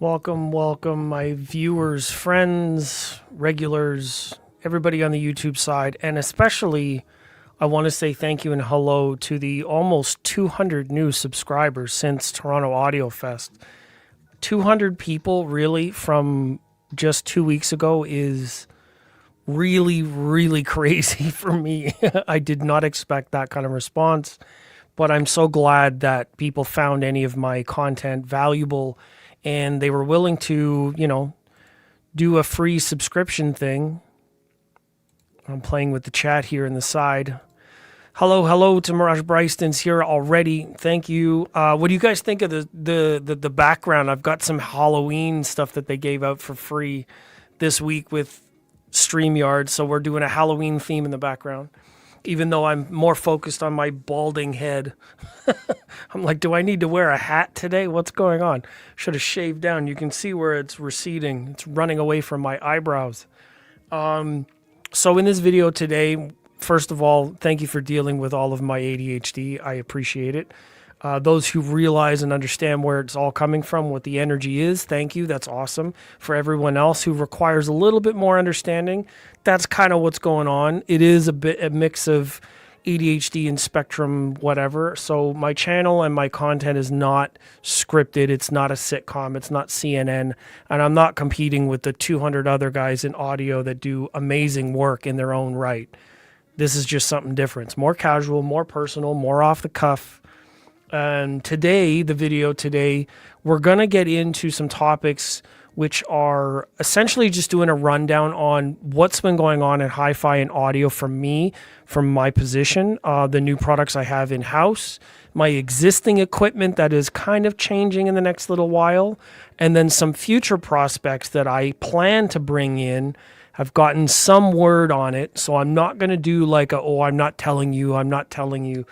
Welcome, my viewers, friends, regulars, everybody on the YouTube side, and especially I want to say thank you and hello to the almost 200 new subscribers since Toronto Audio Fest. 200 people really from just 2 weeks ago is really crazy for me. I did not expect that kind of response, but I'm so glad that people found any of my content valuable and they were willing to, do a free subscription thing. I'm playing with the chat here in the side. Hello to Mirage Bryston's here already. Thank you. What do you guys think of the background? I've got some Halloween stuff that they gave out for free this week with StreamYard, so we're doing a Halloween theme in the background. Even though I'm more focused on my balding head. I'm like, do I need to wear a hat today? What's going on? Should have shaved down. You can see where it's receding. It's running away from my eyebrows. So in this video today, first of all, thank you for dealing with all of my ADHD. I appreciate it. Those who realize and understand where it's all coming from, what the energy is, thank you. That's awesome. For everyone else who requires a little bit more understanding, that's kind of what's going on. It is a mix of ADHD and spectrum, whatever. So my channel and my content is not scripted. It's not a sitcom. It's not CNN. And I'm not competing with the 200 other guys in audio that do amazing work in their own right. This is just something different. It's more casual, more personal, more off the cuff. And today, we're going to get into some topics which are essentially just doing a rundown on what's been going on in HiFi and audio for me, from my position, the new products I have in-house, my existing equipment that is kind of changing in the next little while, and then some future prospects that I plan to bring in. I've gotten some word on it, so I'm not going to do like I'm not telling you.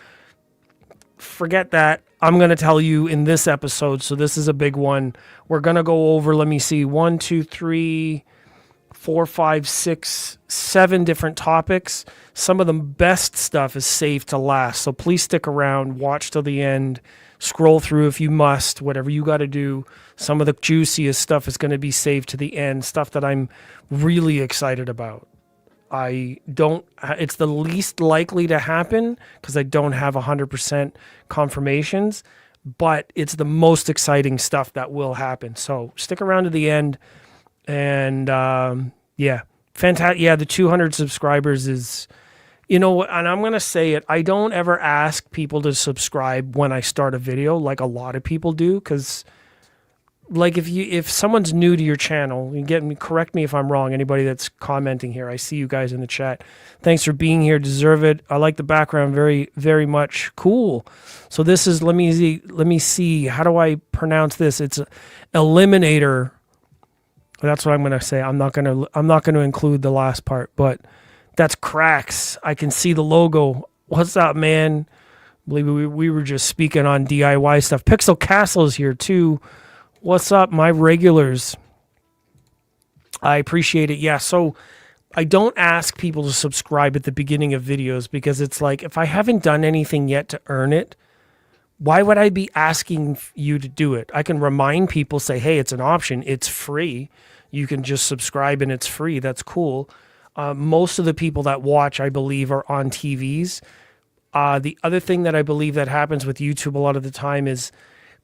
Forget that. I'm going to tell you in this episode. So this is a big one. We're going to go over, let me see, 1, 2, 3, 4, 5, 6, 7 different topics. Some of the best stuff is saved to last. So please stick around, watch till the end, scroll through if you must, whatever you got to do. Some of the juiciest stuff is going to be saved to the end, stuff that I'm really excited about. It's the least likely to happen because I don't have 100% confirmations, but it's the most exciting stuff that will happen. So stick around to the end. And fantastic. Yeah, the 200 subscribers is, and I'm going to say it, I don't ever ask people to subscribe when I start a video like a lot of people do, because like if someone's new to your channel, correct me if I'm wrong, anybody that's commenting here. I see you guys in the chat. Thanks for being here. Deserve it. I like the background very much. Cool. So this is, let me see. How do I pronounce this? It's Eliminator. That's what I'm going to say. I'm not going to include the last part, but that's Cracks. I can see the logo. What's up, man? I believe we were just speaking on DIY stuff. Pixel Castle is here too. What's up, my regulars? I appreciate it. Yeah, so I don't ask people to subscribe at the beginning of videos because it's like, if I haven't done anything yet to earn it, why would I be asking you to do it? I can remind people, say, hey, it's an option. It's free. You can just subscribe and it's free. That's cool. Most of the people that watch, I believe, are on TVs. The other thing that I believe that happens with YouTube a lot of the time is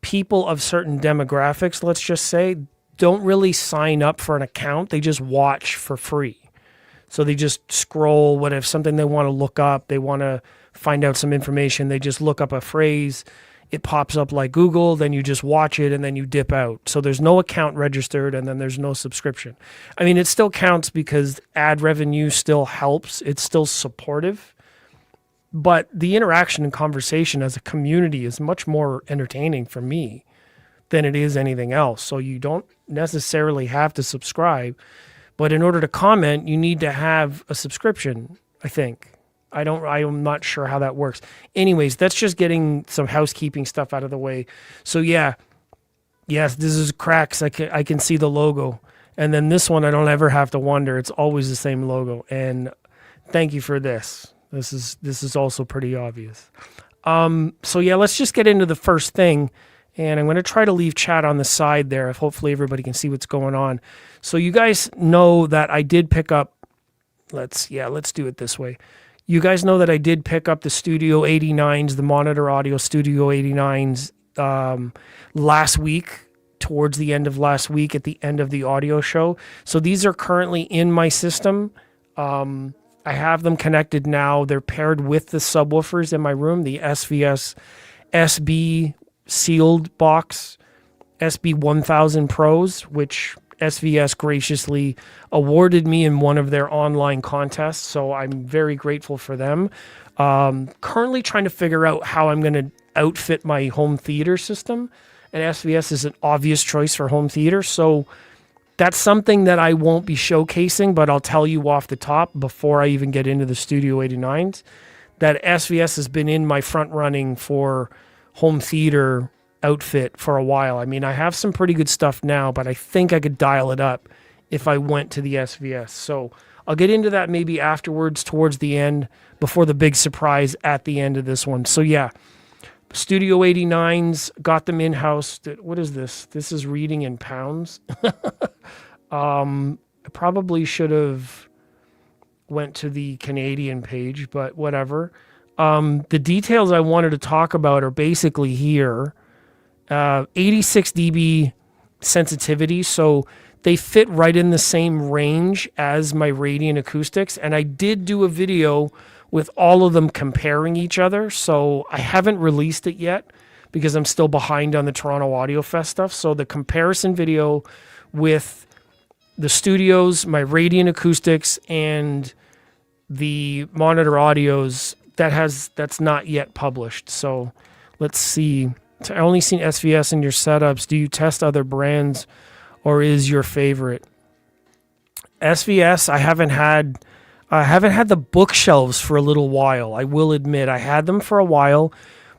people of certain demographics, let's just say, don't really sign up for an account. They just watch for free. So they just scroll, what if something they want to look up, they want to find out some information, they just look up a phrase, it pops up like Google, then you just watch it and then you dip out. So there's no account registered and then there's no subscription. I mean, it still counts because ad revenue still helps. It's still supportive. But the interaction and conversation as a community is much more entertaining for me than it is anything else. So you don't necessarily have to subscribe. But in order to comment, you need to have a subscription, I think. I'm not sure how that works. Anyways, that's just getting some housekeeping stuff out of the way. So yes, this is Cracks. I can see the logo. And then this one, I don't ever have to wonder. It's always the same logo. And thank you for this. This is also pretty obvious. So yeah, let's just get into the first thing. And I'm going to try to leave chat on the side there if hopefully everybody can see what's going on. So you guys know that I did pick up, let's do it this way. You guys know that I did pick up the Studio 89s, the Monitor Audio Studio 89s last week, towards the end of last week at the end of the audio show. So these are currently in my system. I have them connected now. They're paired with the subwoofers in my room, the SVS SB sealed box SB 1000 Pros, which SVS graciously awarded me in one of their online contests. So I'm very grateful for them. Currently trying to figure out how I'm going to outfit my home theater system. And SVS is an obvious choice for home theater. So that's something that I won't be showcasing, but I'll tell you off the top before I even get into the Studio 89s that SVS has been in my front running for home theater outfit for a while. I mean, I have some pretty good stuff now, but I think I could dial it up if I went to the SVS. So I'll get into that maybe afterwards towards the end before the big surprise at the end of this one. So yeah, Studio 89s, got them in-house. What is this? This is reading in pounds. I probably should have went to the Canadian page, but whatever. The details I wanted to talk about are basically here. 86 dB sensitivity, so they fit right in the same range as my Radiant acoustics, and I did do a video with all of them comparing each other, so I haven't released it yet because I'm still behind on the Toronto Audio Fest stuff. So the comparison video with the studios, my Radiant acoustics, and the Monitor Audios, that's not yet published. So let's see. I only seen SVS in your setups. Do you test other brands, or is your favorite SVS? I haven't had the bookshelves for a little while. I will admit I had them for a while.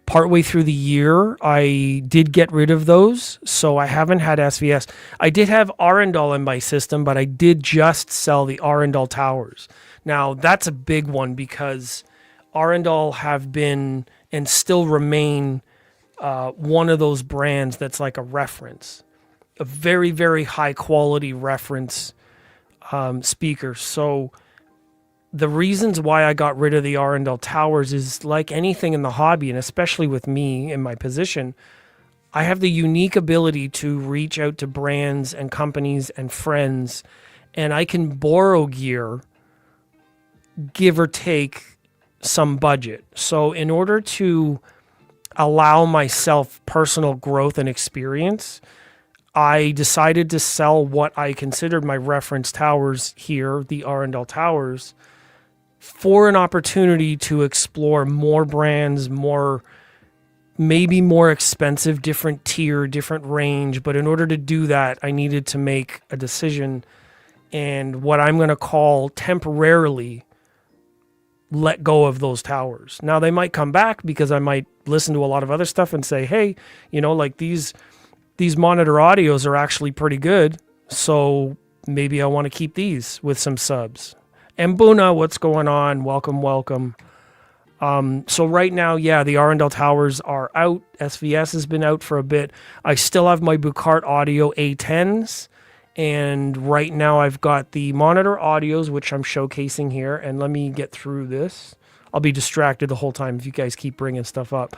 Partway through the year, I did get rid of those, so I haven't had SVS. I did have Arundel in my system, but I did just sell the Arundel towers. Now that's a big one because Arundel have been and still remain one of those brands that's like a reference, a very, very high quality reference speaker. So the reasons why I got rid of the Arundel towers is like anything in the hobby, and especially with me in my position, I have the unique ability to reach out to brands and companies and friends, and I can borrow gear, give or take some budget. So in order to allow myself personal growth and experience, I decided to sell what I considered my reference towers here, the Arundel towers, for an opportunity to explore more brands, maybe more expensive, different tier, different range. But in order to do that, I needed to make a decision and what I'm going to call temporarily let go of those towers. Now they might come back because I might listen to a lot of other stuff and say, hey, like these Monitor Audios are actually pretty good. So maybe I want to keep these with some subs. And Buna, what's going on? Welcome, welcome. So right now, yeah, the Arundel towers are out. SVS has been out for a bit. I still have my Bucart Audio A10s. And right now I've got the Monitor Audios, which I'm showcasing here. And let me get through this. I'll be distracted the whole time if you guys keep bringing stuff up.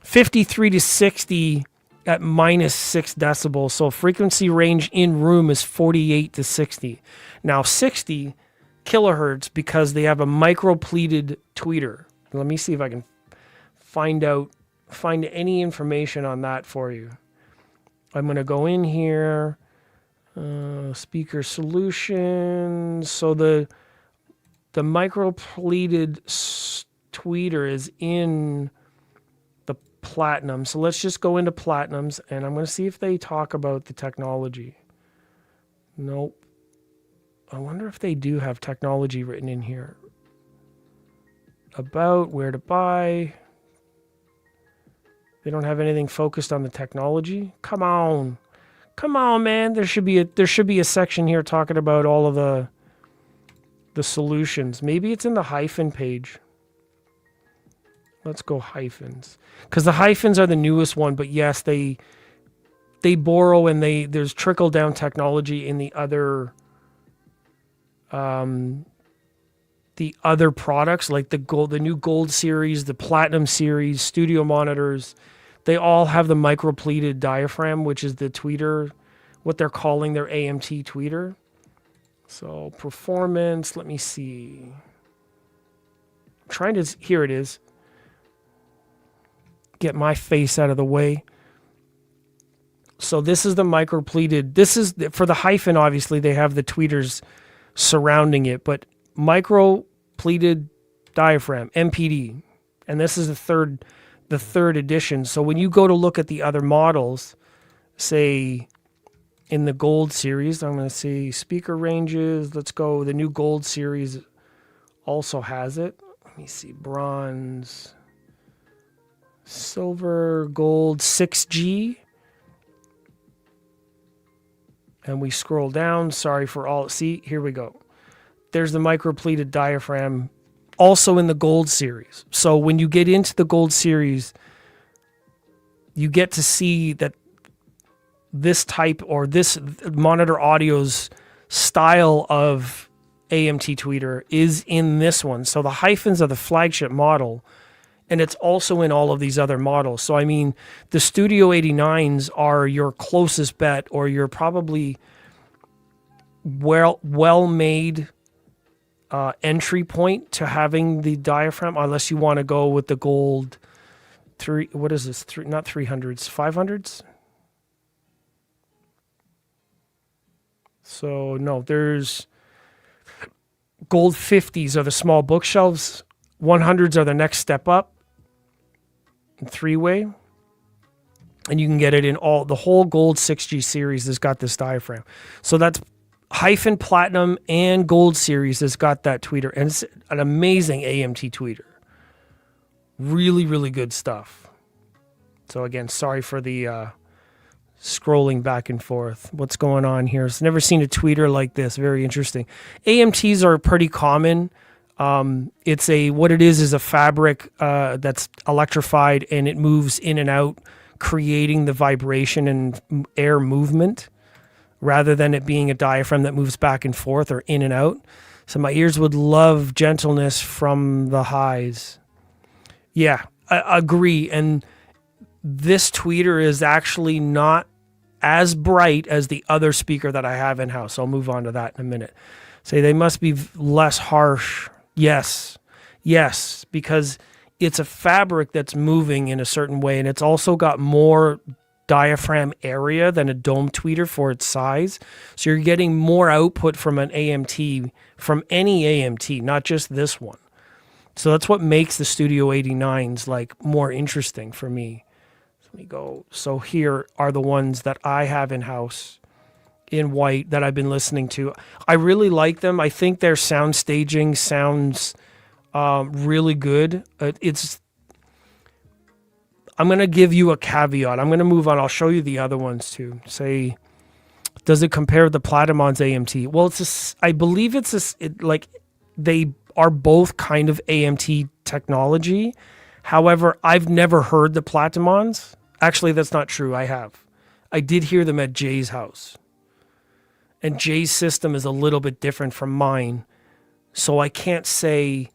53 to 60 at minus 6 decibels. So frequency range in room is 48 to 60. Now 60 kilohertz because they have a micro-pleated tweeter. Let me see if I can find any information on that for you. I'm going to go in here, speaker solutions. So the micro-pleated tweeter is in the platinum. So let's just go into platinums, and I'm going to see if they talk about the technology. Nope. I wonder if they do have technology written in here. About, where to buy. They don't have anything focused on the technology. Come on, man. There should be a section here talking about all of the solutions. Maybe it's in the hyphen page. Let's go hyphens. Because the hyphens are the newest one, but yes, they borrow and there's trickle down technology in the other products, like the new gold series, the platinum series, studio monitors. They all have the micro pleated diaphragm, which is the tweeter, what they're calling their AMT tweeter. So performance, let me see. Here it is. Get my face out of the way. So this is the micro pleated. This is for the hyphen. Obviously, they have the tweeters surrounding it, but micro pleated diaphragm, MPD, and this is the third edition. So when you go to look at the other models, say in the gold series, I'm going to see speaker ranges. Let's go. The new gold series also has it. Let me see. Bronze, silver, gold, 6G. And we scroll down. Sorry for all. See, here we go. There's the micro pleated diaphragm also in the gold series. So when you get into the gold series, you get to see that this type or this Monitor Audio's style of AMT tweeter is in this one. So the hyphens are the flagship model, and it's also in all of these other models. So I mean, the Studio 89s are your closest bet, or you're probably well-made entry point to having the diaphragm, unless you want to go with the gold what is this? Not 300s, 500s? So no, there's gold 50s are the small bookshelves. 100s are the next step up. Three-way. And you can get it in the whole gold 6G series has got this diaphragm. So that's hyphen platinum and gold series has got that tweeter. And it's an amazing AMT tweeter. Really, really good stuff. So again, sorry for the scrolling back and forth. What's going on here? I've never seen a tweeter like this. Very interesting. AMTs are pretty common. What it is a fabric that's electrified, and it moves in and out, creating the vibration and air movement, rather than it being a diaphragm that moves back and forth or in and out. So my ears would love gentleness from the highs. Yeah, I agree. And this tweeter is actually not as bright as the other speaker that I have in house. I'll move on to that in a minute. Say they must be less harsh. Yes, because it's a fabric that's moving in a certain way, and it's also got more diaphragm area than a dome tweeter for its size. So you're getting more output from an AMT, from any AMT, not just this one. So that's what makes the Studio 89s like more interesting for me. Let me go. So here are the ones that I have in house in white that I've been listening to. I really like them. I think their sound staging sounds really good. I'm going to give you a caveat. I'm going to move on. I'll show you the other ones too. Say, does it compare to the Platinum's AMT? Well, I believe they are both kind of AMT technology. However, I've never heard the Platinum's. Actually, that's not true. I did hear them at Jay's house. And Jay's system is a little bit different from mine. So I can't say,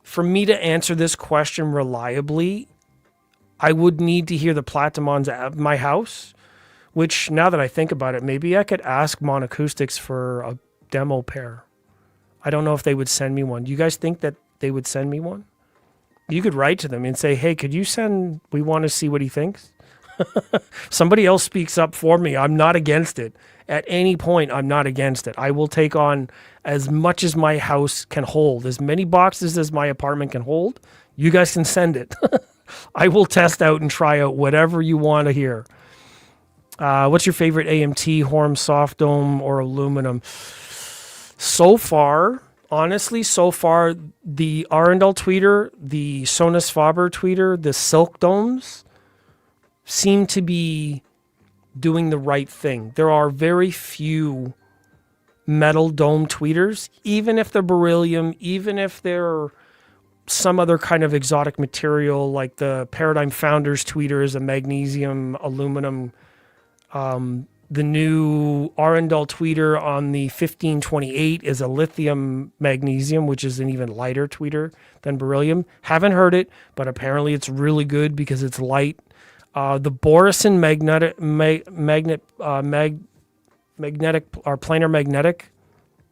for me to answer this question reliably, I would need to hear the Platinum's at my house, which now that I think about it, maybe I could ask Monacoustics for a demo pair. I don't know if they would send me one. Do you guys think that they would send me one? You could write to them and say, hey, could you we want to see what he thinks. Somebody else speaks up for me. I'm not against it. At any point, I'm not against it. I will take on as much as my house can hold, as many boxes as my apartment can hold. You guys can send it. I will test out and try out whatever you want to hear. What's your favorite AMT, Horm, soft dome, or aluminum? So far, honestly, the Arundel tweeter, the Sonus Faber tweeter, the Silk domes seem to be doing the right thing. There are very few metal dome tweeters, even if they're beryllium, even if they're some other kind of exotic material, like the Paradigm Founders tweeter is a magnesium aluminum. The new Arundel tweeter on the 1528 is a lithium magnesium, which is an even lighter tweeter than beryllium. Haven't heard it, but apparently it's really good because it's light. The Borison magnetic or planar magnetic.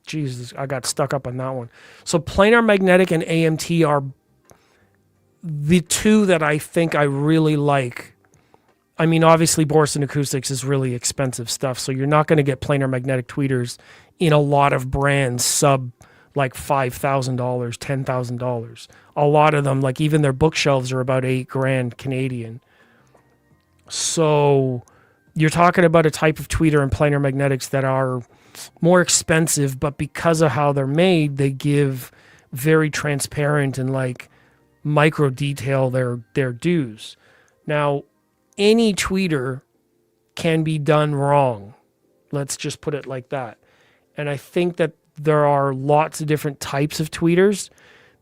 Jesus, I got stuck up on that one. So planar magnetic and AMT are the two that I think I really like. I mean, obviously, Borison Acoustics is really expensive stuff, so you're not going to get planar magnetic tweeters in a lot of brands sub like $5,000, $10,000. A lot of them, like even their bookshelves, are about $8,000 Canadian. So you're talking about a type of tweeter and planar magnetics that are more expensive, but because of how they're made, they give very transparent and like micro detail their dues. Now, any tweeter can be done wrong. Let's just put it like that. And I think that there are lots of different types of tweeters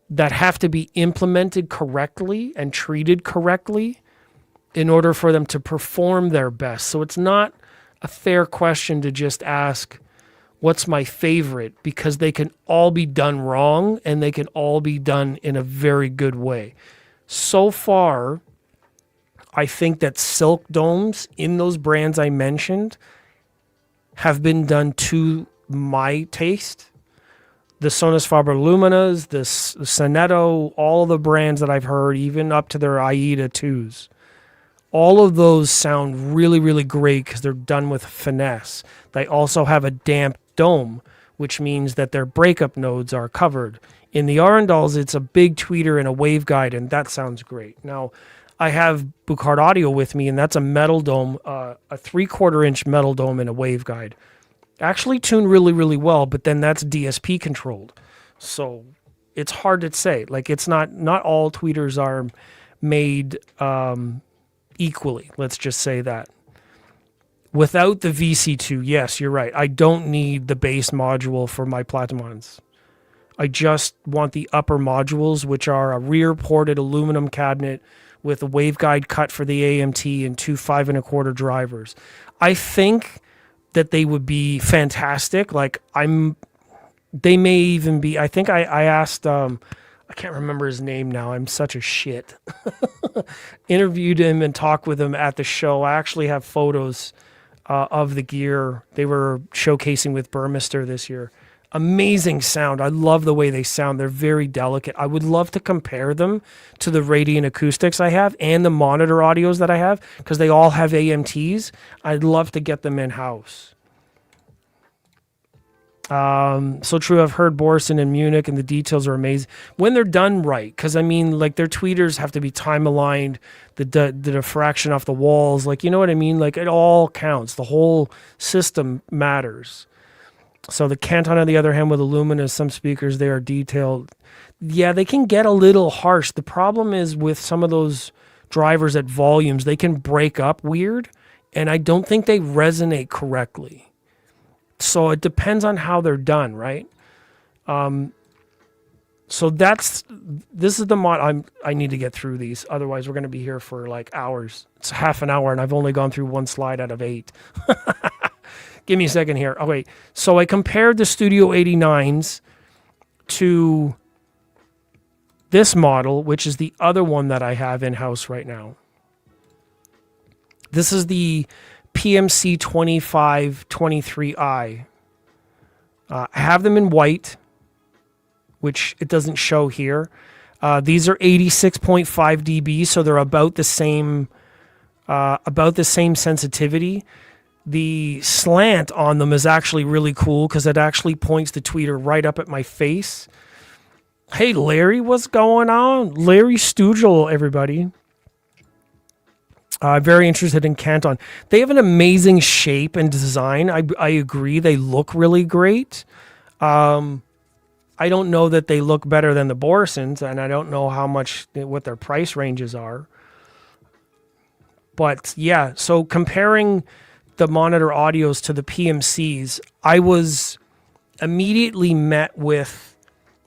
that have to be implemented correctly and treated correctly in order for them to perform their best. So it's not a fair question to just ask, what's my favorite? Because they can all be done wrong and they can all be done in a very good way. So far, I think that silk domes in those brands I mentioned have been done to my taste. The Sonus Faber Luminas, the Sonetto, all the brands that I've heard, even up to their AIDA 2s. All of those sound really, really great because they're done with finesse. They also have a damp dome, which means that their breakup nodes are covered. In the Arundels, it's a big tweeter and a waveguide, and that sounds great. Now, I have Buchard Audio with me, and that's a metal dome, a 3/4 inch metal dome and a waveguide. Actually tuned really, really well, but then that's DSP controlled. So it's hard to say. Like, it's not all tweeters are made equally. Let's just say that. Without the VC2, yes, you're right. I don't need the base module for my Platimons. I just want the upper modules, which are a rear ported aluminum cabinet with a waveguide cut for the AMT and two 5 1/4 drivers. I think that they would be fantastic. Like they may even be, I think I asked, I can't remember his name now. I'm such a shit. Interviewed him and talked with him at the show. I actually have photos of the gear. They were showcasing with Burmester this year. Amazing sound. I love the way they sound. They're very delicate. I would love to compare them to the Radiant Acoustics I have and the Monitor Audios that I have because they all have AMTs. I'd love to get them in-house. So true. I've heard Borison in Munich and the details are amazing when they're done right. Because I mean, like their tweeters have to be time aligned, the diffraction off the walls. Like, you know what I mean? Like it all counts. The whole system matters. So the Canton, on the other hand, with Illumina, some speakers, they are detailed. Yeah, they can get a little harsh. The problem is with some of those drivers at volumes, they can break up weird, and I don't think they resonate correctly. So it depends on how they're done, right? So this is the mod. I need to get through these. Otherwise, we're going to be here for like hours. It's half an hour, and I've only gone through one slide out of 8. Give me a second here. Okay, so I compared the Studio 89s to this model, which is the other one that I have in-house right now. This is the PMC 2523i. I have them in white, which it doesn't show here. These are 86.5 dB, so they're about the same sensitivity. The slant on them is actually really cool because it actually points the tweeter right up at my face. Hey, Larry, what's going on? Larry Stugel, everybody. Very interested in Canton. They have an amazing shape and design. I agree. They look really great. I don't know that they look better than the Borisons, and I don't know what their price ranges are. But yeah, so comparing the Monitor Audios to the PMCs, I was immediately met with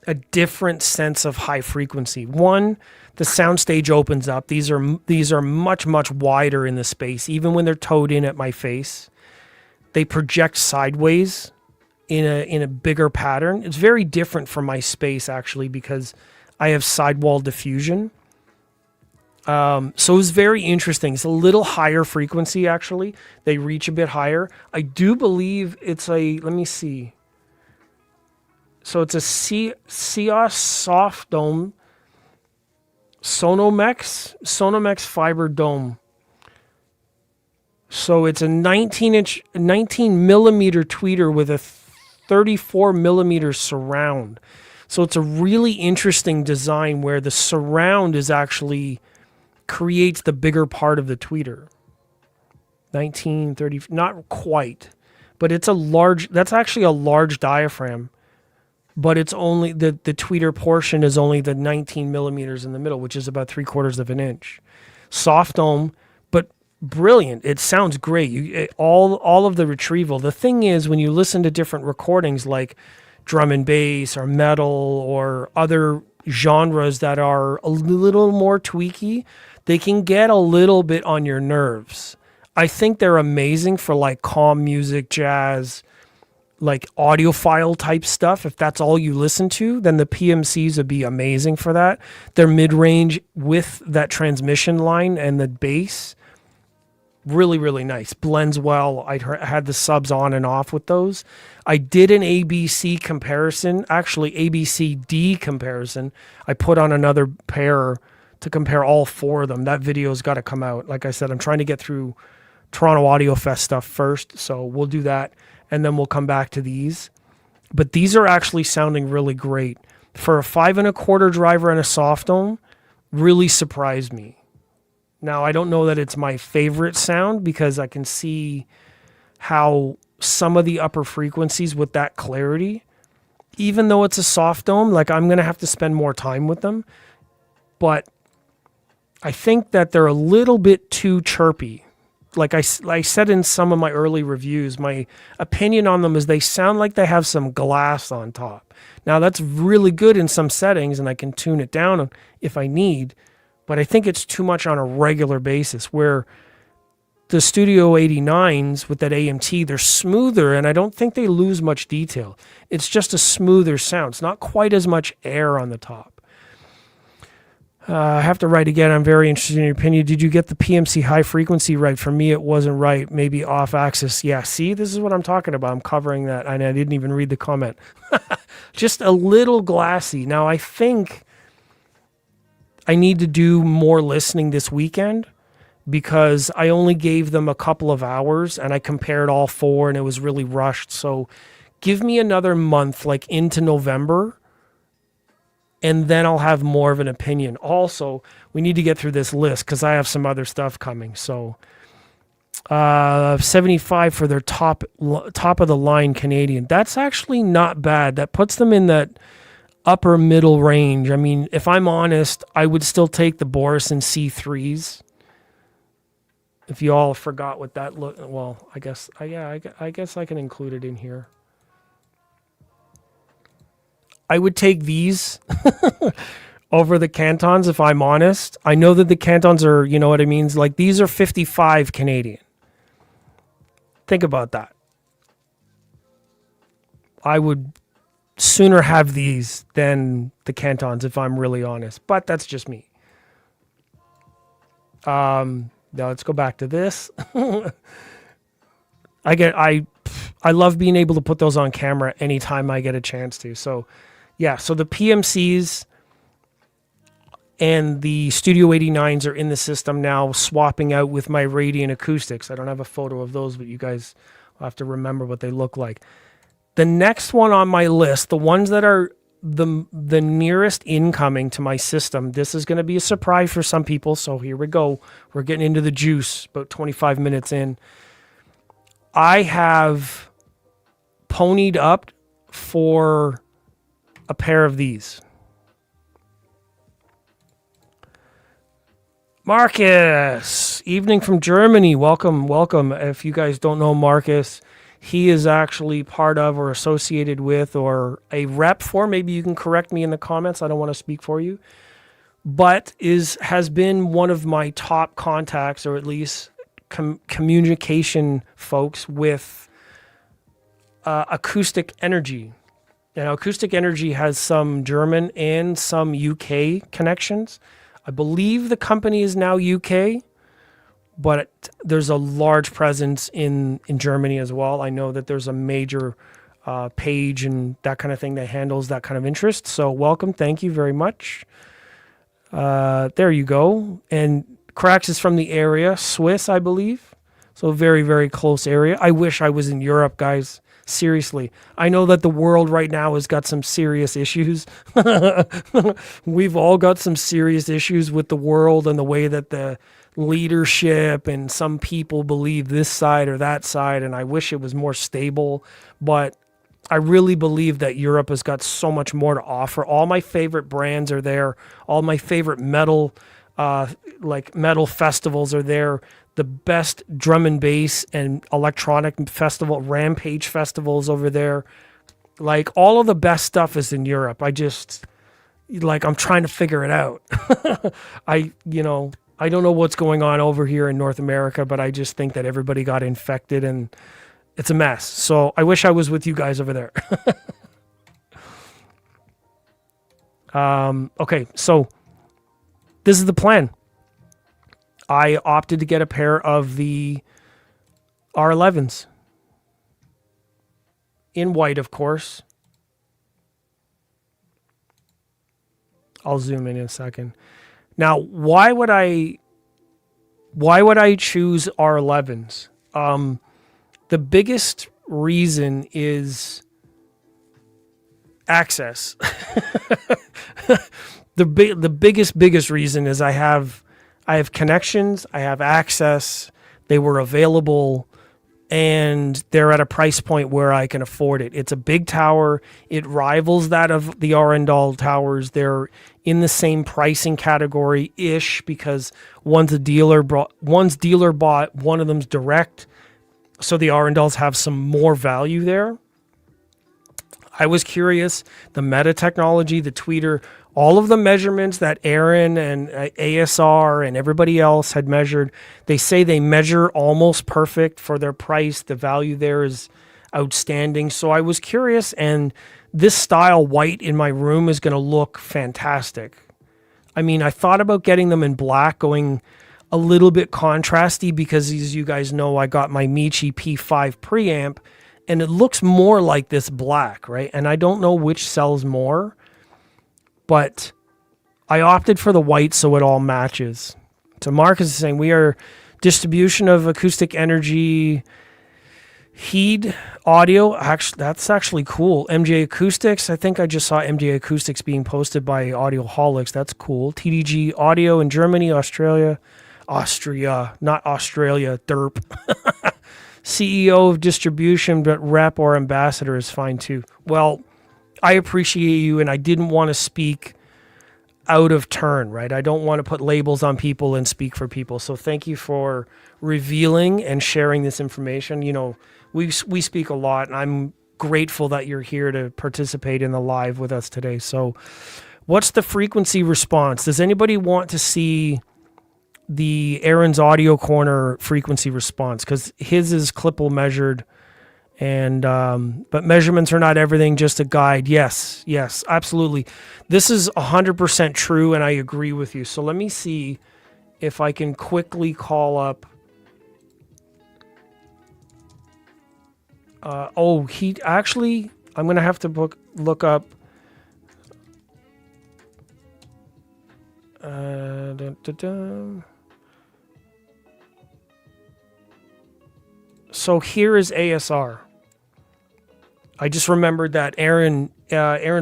a different sense of high frequency. One, the soundstage opens up. These are much, much wider in the space. Even when they're towed in at my face, they project sideways in a bigger pattern. It's very different from my space, actually, because I have sidewall diffusion. So it's very interesting. It's a little higher frequency, actually. They reach a bit higher. I do believe it's let me see. So it's a Cios soft dome Sonomex fiber dome. So it's a 19 millimeter tweeter with a 34 millimeter surround. So it's a really interesting design where the surround is actually creates the bigger part of the tweeter. 1930, not quite, but it's that's actually a large diaphragm, but it's only the tweeter portion is only the 19 millimeters in the middle, which is about 3/4 of an inch. Soft dome, but brilliant. It sounds great. All of the retrieval. The thing is, when you listen to different recordings like drum and bass or metal or other genres that are a little more tweaky, they can get a little bit on your nerves. I think they're amazing for like calm music, jazz, like audiophile type stuff. If that's all you listen to, then the PMCs would be amazing for that. They're mid-range with that transmission line and the bass. Really, really nice. Blends well. I had the subs on and off with those. I did an ABC comparison, actually ABCD comparison. I put on another pair to compare all four of them. That video's got to come out. Like I said, I'm trying to get through Toronto Audio Fest stuff first, so we'll do that, and then we'll come back to these. But these are actually sounding really great. For a 5 1/4 driver and a soft dome, really surprised me. Now, I don't know that it's my favorite sound because I can see how some of the upper frequencies with that clarity, even though it's a soft dome, like I'm going to have to spend more time with them. But I think that they're a little bit too chirpy. Like I said in some of my early reviews, my opinion on them is they sound like they have some glass on top. Now, that's really good in some settings, and I can tune it down if I need. But I think it's too much on a regular basis, where the Studio 89s with that AMT, they're smoother, and I don't think they lose much detail. It's just a smoother sound. It's not quite as much air on the top. I have to write again. I'm very interested in your opinion. Did you get the PMC high frequency right? For me, it wasn't right. Maybe off axis. Yeah, see, this is what I'm talking about. I'm covering that, and I didn't even read the comment. Just a little glassy. Now, I think I need to do more listening this weekend because I only gave them a couple of hours and I compared all four and it was really rushed. So give me another month, like into November, and then I'll have more of an opinion. Also, we need to get through this list because I have some other stuff coming. So 75 for their top of the line Canadian. That's actually not bad. That puts them in that upper middle range. I mean, if I'm honest, I would still take the Borison C3s. If you all forgot what that look, well, I guess I can include it in here. I would take these over the Cantons if I'm honest. I know that the Cantons are, you know what I mean? Like these are 55 Canadian. Think about that. I would sooner have these than the Cantons if I'm really honest, but that's just me. Now let's go back to this. I love being able to put those on camera anytime I get a chance to. So yeah, so the PMCs and the Studio 89s are in the system now, swapping out with my Radiant acoustics. I don't have a photo of those, but you guys will have to remember what they look like. The next one on my list, the ones that are the nearest incoming to my system, this is going to be a surprise for some people, so here we go. We're getting into the juice, about 25 minutes in. I have ponied up for a pair of these. Marcus, evening from Germany. Welcome, welcome. If you guys don't know Marcus, he is actually part of or associated with or a rep for. Maybe you can correct me in the comments. I don't want to speak for you, but has been one of my top contacts, or at least communication folks with Acoustic Energy. Now, Acoustic Energy has some German and some UK connections. I believe the company is now UK, but there's a large presence in Germany as well. I know that there's a major page and that kind of thing that handles that kind of interest. So welcome. Thank you very much. There you go. And Crax is from the area, Swiss, I believe. So very, very close area. I wish I was in Europe, guys. Seriously. I know that the world right now has got some serious issues. We've all got some serious issues with the world and the way that the leadership and some people believe this side or that side. And I wish it was more stable. But I really believe that Europe has got so much more to offer. All my favorite brands are there. All my favorite metal festivals are there. The best drum and bass and electronic festival, Rampage festivals over there. Like, all of the best stuff is in Europe. I'm trying to figure it out. I don't know what's going on over here in North America, but I just think that everybody got infected and it's a mess. So I wish I was with you guys over there. Okay, so this is the plan. I opted to get a pair of the R11s. In white, of course. I'll zoom in a second. Now, why would I choose R11s? The biggest reason is access. The biggest reason is I have connections, I have access, they were available, and they're at a price point where I can afford it. It's a big tower. It rivals that of the Arendal towers. They're in the same pricing category-ish because one's dealer bought, one of them's direct. So the Arendals have some more value there. I was curious, the meta technology, the tweeter, all of the measurements that Aaron and ASR and everybody else had measured, they say they measure almost perfect for their price. The value there is outstanding. So I was curious, and this style white in my room is going to look fantastic. I mean, I thought about getting them in black, going a little bit contrasty because, as you guys know, I got my Michi P5 preamp, and it looks more like this black, right? And I don't know which sells more, but I opted for the white so it all matches. So Marcus is saying, we are distribution of Acoustic Energy HeD audio. Actually, that's actually cool. MJ Acoustics. I think I just saw MJ Acoustics being posted by Audioholics. That's cool. TDG Audio in Germany, Austria, not Australia, derp. CEO of distribution, but rep or ambassador is fine too. Well, I appreciate you, and I didn't want to speak out of turn, right? I don't want to put labels on people and speak for people. So thank you for revealing and sharing this information. You know, we speak a lot, and I'm grateful that you're here to participate in the live with us today. So what's the frequency response? Does anybody want to see the Aaron's Audio Corner frequency response? Because his is Klippel measured. And but measurements are not everything, just a guide. Yes, absolutely. This is 100% true, and I agree with you. So let me see if I can quickly call up. I'm going to have to look up. So here is ASR. I just remembered that Aaron's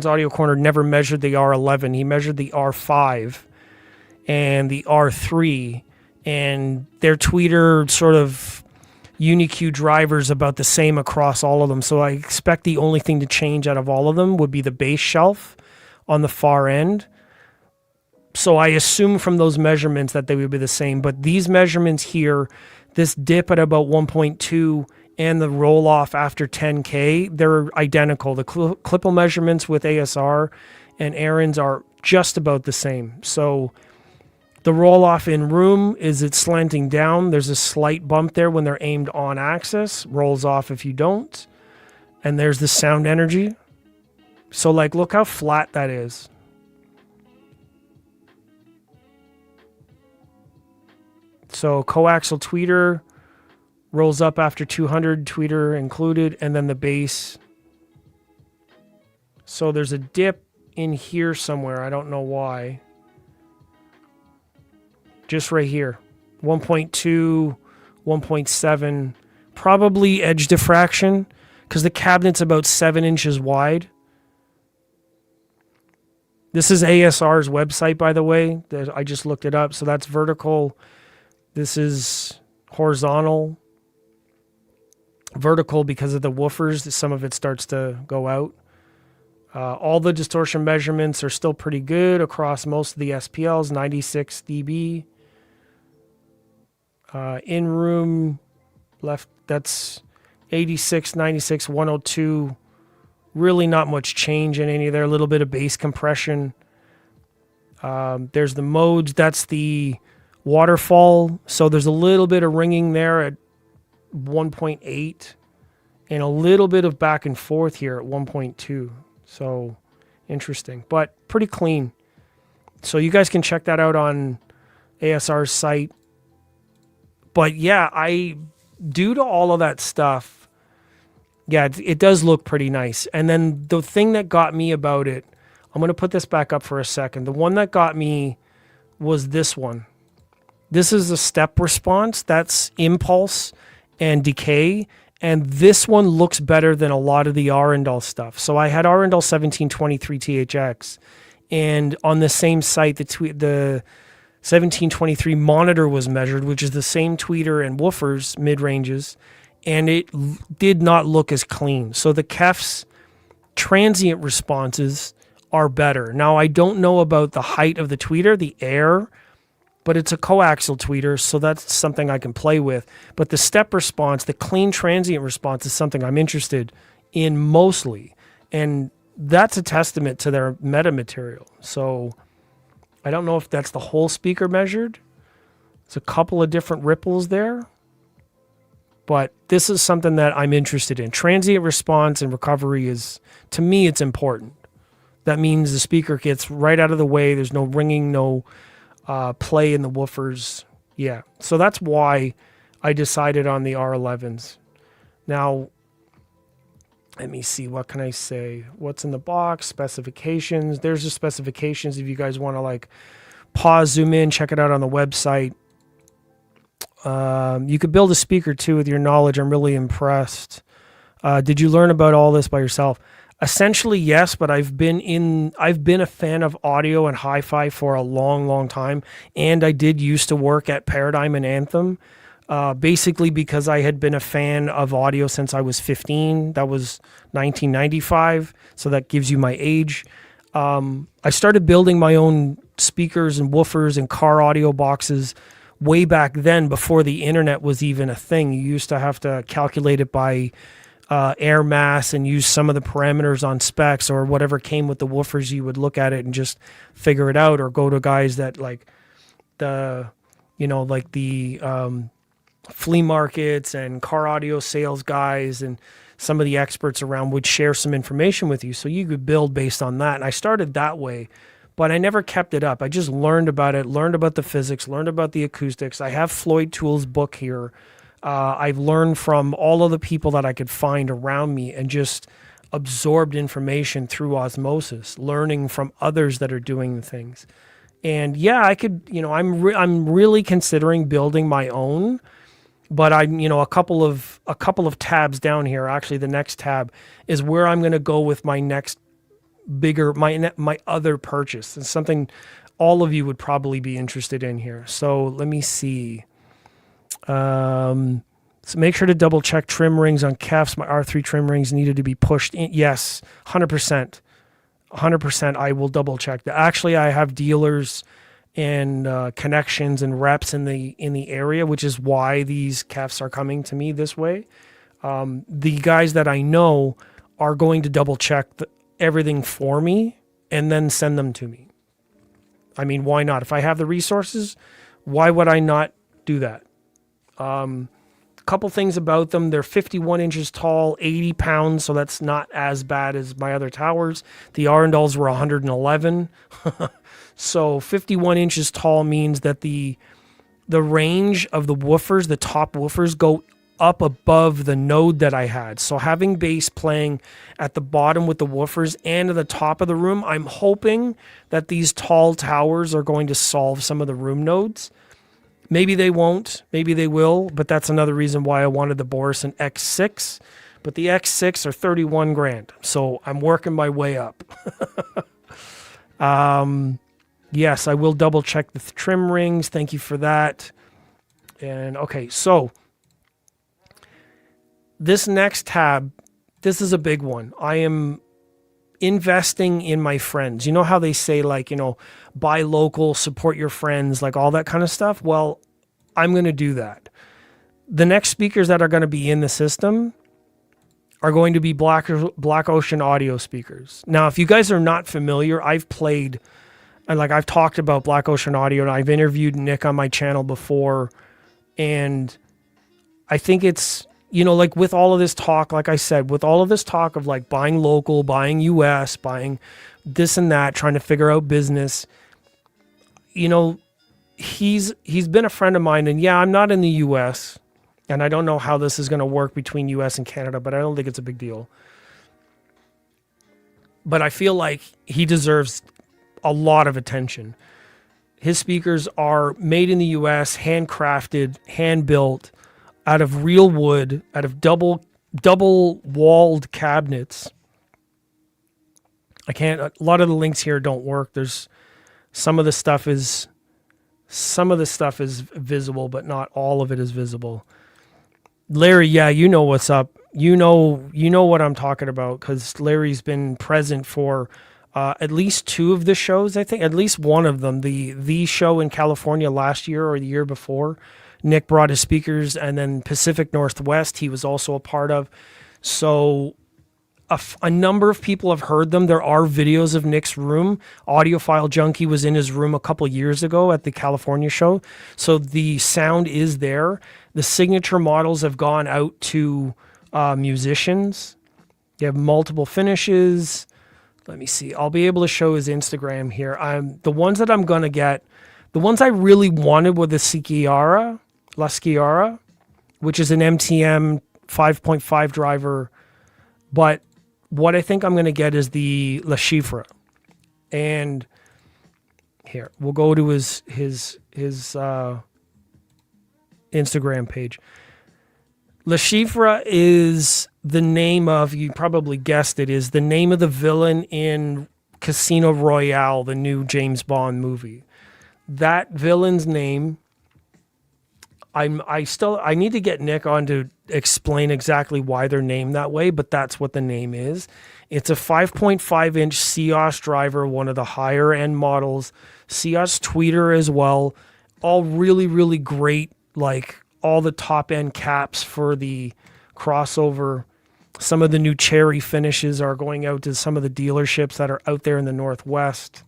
Audio Corner never measured the R11. He measured the R5 and the R3, and their tweeter sort of UniQ drivers about the same across all of them. So I expect the only thing to change out of all of them would be the bass shelf on the far end. So I assume from those measurements that they would be the same. But these measurements here, this dip at about 1.2 and the roll off after 10K, they're identical. The clipple measurements with ASR and Aaron's are just about the same. So the roll off in room is it's slanting down. There's a slight bump there when they're aimed on axis. Rolls off if you don't. And there's the sound energy. So like, look how flat that is. So coaxial tweeter rolls up after 200, tweeter included, and then the bass. So there's a dip in here somewhere. I don't know why. Just right here. 1.2, 1.7. Probably edge diffraction because the cabinet's about 7 inches wide. This is ASR's website, by the way. I just looked it up. So that's vertical. This is horizontal. Vertical because of the woofers. Some of it starts to go out. All the distortion measurements are still pretty good across most of the SPLs. 96 dB. In room left, that's 86, 96, 102. Really not much change in any of there. A little bit of bass compression. There's the modes. That's the waterfall. So there's a little bit of ringing there at 1.8 and a little bit of back and forth here at 1.2. So interesting, but pretty clean. So you guys can check that out on ASR's site. But yeah, due to all of that stuff, yeah, it does look pretty nice. And then the thing that got me about it, I'm going to put this back up for a second. The one that got me was this one. This is a step response. That's impulse and decay. And this one looks better than a lot of the Arundel stuff. So I had Arundel 1723 THX. And on the same site, the 1723 monitor was measured, which is the same tweeter and woofers mid-ranges. And it did not look as clean. So the KEF's transient responses are better. Now, I don't know about the height of the tweeter, the air, but it's a coaxial tweeter, so that's something I can play with. But the step response, the clean transient response is something I'm interested in mostly. And that's a testament to their metamaterial. So I don't know if that's the whole speaker measured. It's a couple of different ripples there. But this is something that I'm interested in. Transient response and recovery is, to me, it's important. That means the speaker gets right out of the way. There's no ringing, no play in the woofers. Yeah, so that's why I decided on the R11s. Now, let me see. What can I say? What's in the box? Specifications. There's the specifications if you guys want to like pause, zoom in, check it out on the website. You could build a speaker too with your knowledge. I'm really impressed. Did you learn about all this by yourself? Essentially, yes, but I've been a fan of audio and hi-fi for a long, long time. And I did used to work at Paradigm and Anthem, basically because I had been a fan of audio since I was 15. That was 1995. So that gives you my age. I started building my own speakers and woofers and car audio boxes way back then before the internet was even a thing. You used to have to calculate it by air mass and use some of the parameters on specs or whatever came with the woofers. You would look at it and just figure it out, or go to guys that like the flea markets and car audio sales guys and some of the experts around would share some information with you. So you could build based on that. And I started that way, but I never kept it up. I just learned about it, learned about the physics, learned about the acoustics. I have Floyd Toole's book here. I've learned from all of the people that I could find around me and just absorbed information through osmosis, learning from others that are doing the things. And yeah, I could, I'm really considering building my own, but I'm, a couple of tabs down here. Actually, the next tab is where I'm going to go with my next bigger, my other purchase. It's something all of you would probably be interested in here. So let me see. So make sure to double check trim rings on KEFs. My R3 trim rings needed to be pushed in. Yes, 100%. 100%. I will double check that. Actually, I have dealers and connections and reps in the area, which is why these KEFs are coming to me this way. The guys that I know are going to double check everything for me and then send them to me. I mean, why not? If I have the resources, why would I not do that? Couple things about them. They're 51 inches tall, 80 pounds, so that's not as bad as my other towers. The Arundels were 111. So 51 inches tall means that the range of the woofers, the top woofers, go up above the node that I had. So having bass playing at the bottom with the woofers and at the top of the room, I'm hoping that these tall towers are going to solve some of the room nodes. Maybe they won't, maybe they will, but that's another reason why I wanted the Borison X6. But the X6 are 31 grand, so I'm working my way up. Yes, I will double check the trim rings. Thank you for that. And okay, so this next tab, this is a big one. I am investing in my friends. You know how they say, like, buy local, support your friends, like all that kind of stuff? Well, I'm going to do that. The next speakers that are going to be in the system are going to be Black Ocean audio speakers. Now, if you guys are not familiar, I've talked about Black Ocean Audio, and I've interviewed Nick on my channel before. And I think it's, like with all of this talk, like I said, with all of this talk of like buying local, buying US, buying this and that, trying to figure out business, he's been a friend of mine, and yeah, I'm not in the US, and I don't know how this is going to work between US and Canada, but I don't think it's a big deal. But I feel like he deserves a lot of attention. His speakers are made in the US, handcrafted, hand-built, out of real wood, out of double-walled cabinets. A lot of the links here don't work. Some of the stuff is visible, but not all of it is visible. Larry, yeah, you know what's up. You know what I'm talking about, because Larry's been present for at least two of the shows, I think. At least one of them. The show in California last year or the year before, Nick brought his speakers, and then Pacific Northwest he was also a part of. So a number of people have heard them. There are videos of Nick's room. Audiophile Junkie was in his room a couple years ago at the California show. So the sound is there. The signature models have gone out to musicians. You have multiple finishes. Let me see. I'll be able to show his Instagram here. The ones that I'm going to get, the ones I really wanted were the La Sciara, which is an MTM 5.5 driver. But what I think I'm going to get is the La Chifra. And here, we'll go to his Instagram page. La Chifra is the name of, you probably guessed it, is the name of the villain in Casino Royale, the new James Bond movie. That villain's name, I need to get Nick on to explain exactly why they're named that way, but that's what the name is. It's a 5.5 inch CIOS driver, one of the higher end models, CIOS tweeter as well. All really, really great, like all the top end caps for the crossover. Some of the new cherry finishes are going out to some of the dealerships that are out there in the Northwest.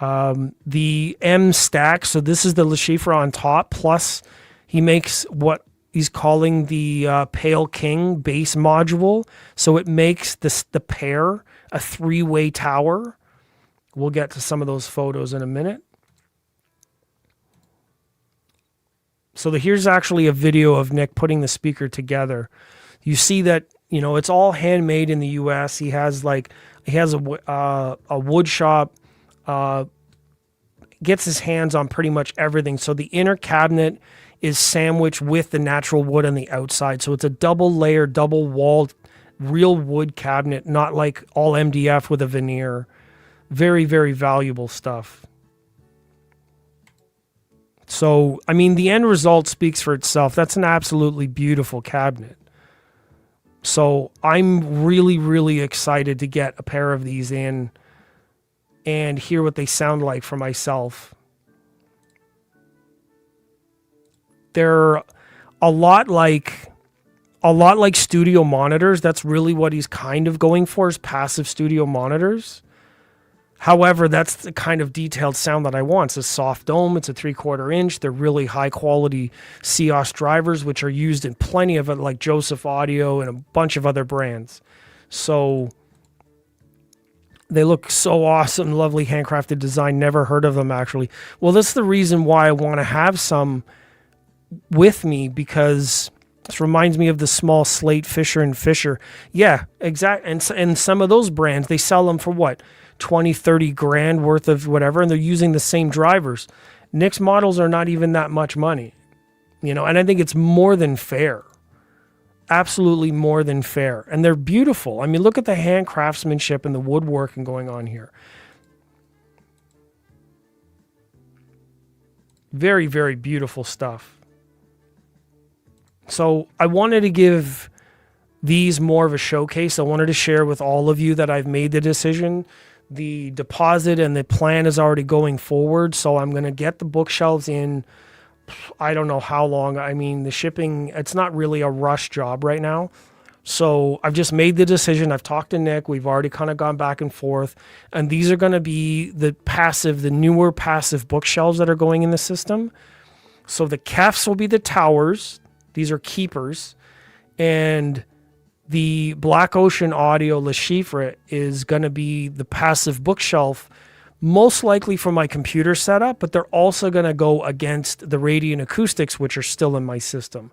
The M stack, so this is the La Chifra on top, plus he makes what he's calling the Pale King bass module, so it makes the pair a three-way tower. We'll get to some of those photos in a minute. So here's actually a video of Nick putting the speaker together. You see that, it's all handmade in the U.S. He has a wood shop, gets his hands on pretty much everything. So the inner cabinet is sandwiched with the natural wood on the outside. So it's a double layer, double walled, real wood cabinet, not like all MDF with a veneer. Very, very valuable stuff. So, the end result speaks for itself. That's an absolutely beautiful cabinet. So I'm really, really excited to get a pair of these in and hear what they sound like for myself. They're a lot like a lot like studio monitors. That's really what he's kind of going for, is passive studio monitors. However, that's the kind of detailed sound that I want. It's a soft dome. It's a 3/4 inch. They're really high quality COS drivers, which are used in plenty of it, like Joseph Audio and a bunch of other brands. So they look so awesome, lovely handcrafted design. Never heard of them, actually. Well, that's the reason why I want to have some with me, because this reminds me of the small Slate Fisher and Fisher. Yeah, exactly. And some of those brands, they sell them for what? 20, 30 grand worth of whatever, and they're using the same drivers. Nick's models are not even that much money, and I think it's more than fair. Absolutely more than fair. And they're beautiful. I mean, look at the hand craftsmanship and the woodworking going on here. Very, very beautiful stuff. So I wanted to give these more of a showcase. I wanted to share with all of you that I've made the decision. The deposit and the plan is already going forward. So I'm going to get the bookshelves in. I don't know how long. I mean, the shipping, it's not really a rush job right now. So I've just made the decision. I've talked to Nick. We've already kind of gone back and forth. And these are going to be the newer passive bookshelves that are going in the system. So the Kefs will be the towers. These are keepers. And the Black Ocean Audio Le Chiffre is going to be the passive bookshelf, most likely for my computer setup, but they're also going to go against the Radiant Acoustics, which are still in my system.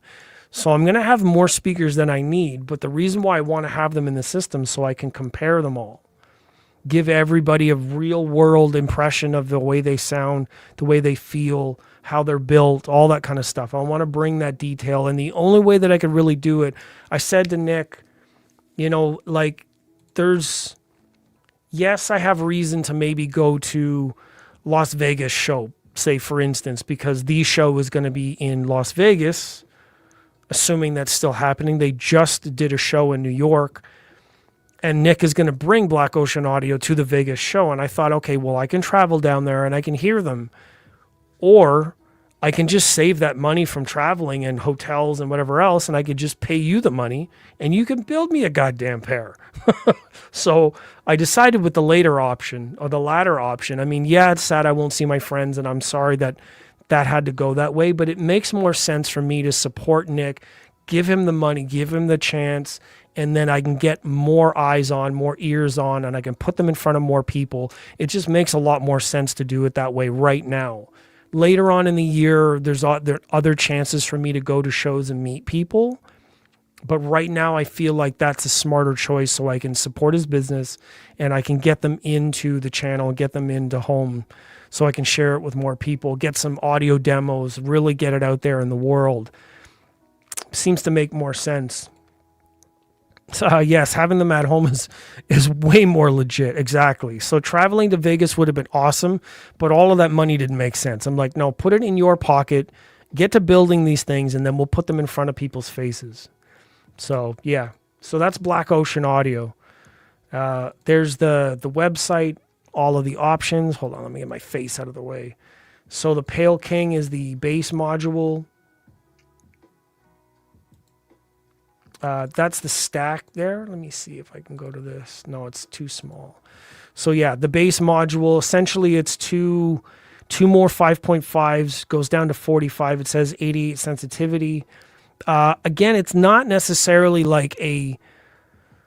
So I'm going to have more speakers than I need, but the reason why I want to have them in the system so I can compare them all. Give everybody a real world impression of the way they sound, the way they feel, how they're built, all that kind of stuff. I want to bring that detail. And the only way that I could really do it, I said to Nick, yes, I have reason to maybe go to Las Vegas show, say for instance, because the show is going to be in Las Vegas, assuming that's still happening. They just did a show in New York, and Nick is going to bring Black Ocean Audio to the Vegas show. And I thought, okay, well, I can travel down there and I can hear them. Or I can just save that money from traveling and hotels and whatever else, and I could just pay you the money and you can build me a goddamn pair. So I decided with the latter option. I mean, yeah, it's sad I won't see my friends, and I'm sorry that had to go that way, but it makes more sense for me to support Nick, give him the money, give him the chance, and then I can get more eyes on, more ears on, and I can put them in front of more people. It just makes a lot more sense to do it that way right now. Later on in the year, there are other chances for me to go to shows and meet people. But right now, I feel like that's a smarter choice, so I can support his business and I can get them into the channel and get them into home so I can share it with more people, get some audio demos, really get it out there in the world. Seems to make more sense. So, yes, having them at home is way more legit. Exactly. So traveling to Vegas would have been awesome, but all of that money didn't make sense. I'm like, no, put it in your pocket, get to building these things, and then we'll put them in front of people's faces. So, yeah. So that's Black Ocean Audio. There's the website, all of the options. Hold on, let me get my face out of the way. So the Pale King is the bass module. That's the stack there. Let me see if I can go to this. No, it's too small. So yeah, the bass module, essentially it's two more 5.5s, goes down to 45. It says 88 sensitivity. Again, it's not necessarily like a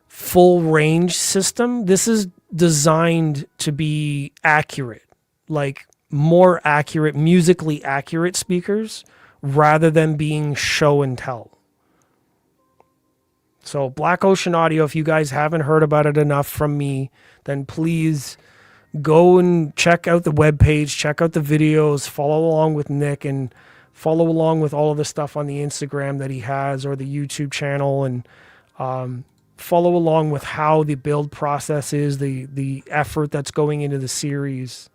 full range system. This is designed to be accurate, like more accurate, musically accurate speakers rather than being show and tell. So Black Ocean Audio, if you guys haven't heard about it enough from me, then please go and check out the webpage, check out the videos, follow along with Nick, and follow along with all of the stuff on the Instagram that he has or the YouTube channel, and follow along with how the build process is, the effort that's going into the series.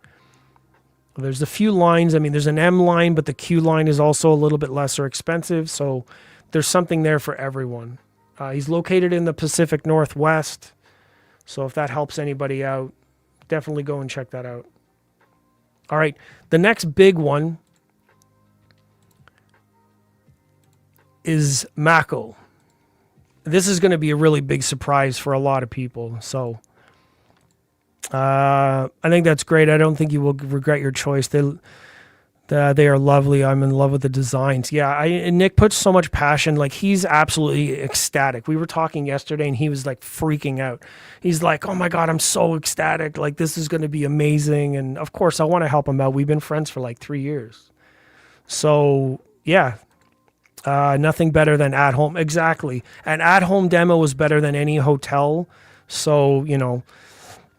There's a few lines. I mean, there's an M line, but the Q line is also a little bit lesser expensive. So there's something there for everyone. He's located in the Pacific Northwest. So if that helps anybody out, definitely go and check that out. All right. The next big one is Mako. this is going to be a really big surprise for a lot of people. So I think that's great. I don't think you will regret your choice. They are lovely. I'm in love with the designs. Yeah, and Nick puts so much passion. Like, he's absolutely ecstatic. We were talking yesterday, and he was like freaking out. He's like, "Oh my God, I'm so ecstatic. Like, this is going to be amazing." And of course, I want to help him out. We've been friends for like 3 years. So yeah, nothing better than at home. Exactly. An at home demo is better than any hotel. So, you know,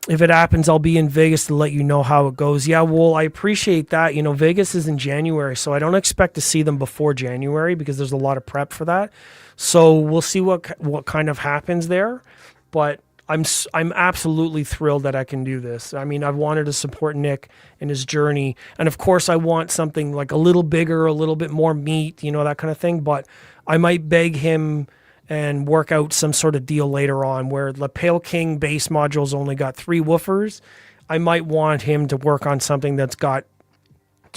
if it happens, I'll be in Vegas to let you know how it goes. Yeah, well, I appreciate that. You know, Vegas is in January, so I don't expect to see them before January because there's a lot of prep for that. So we'll see what kind of happens there. But I'm absolutely thrilled that I can do this. I mean, I've wanted to support Nick in his journey, and of course, I want something like a little bigger, a little bit more meat, you know, that kind of thing. But I might beg him and work out some sort of deal later on where the Pale King base module's only got 3 woofers. I might want him to work on something that's got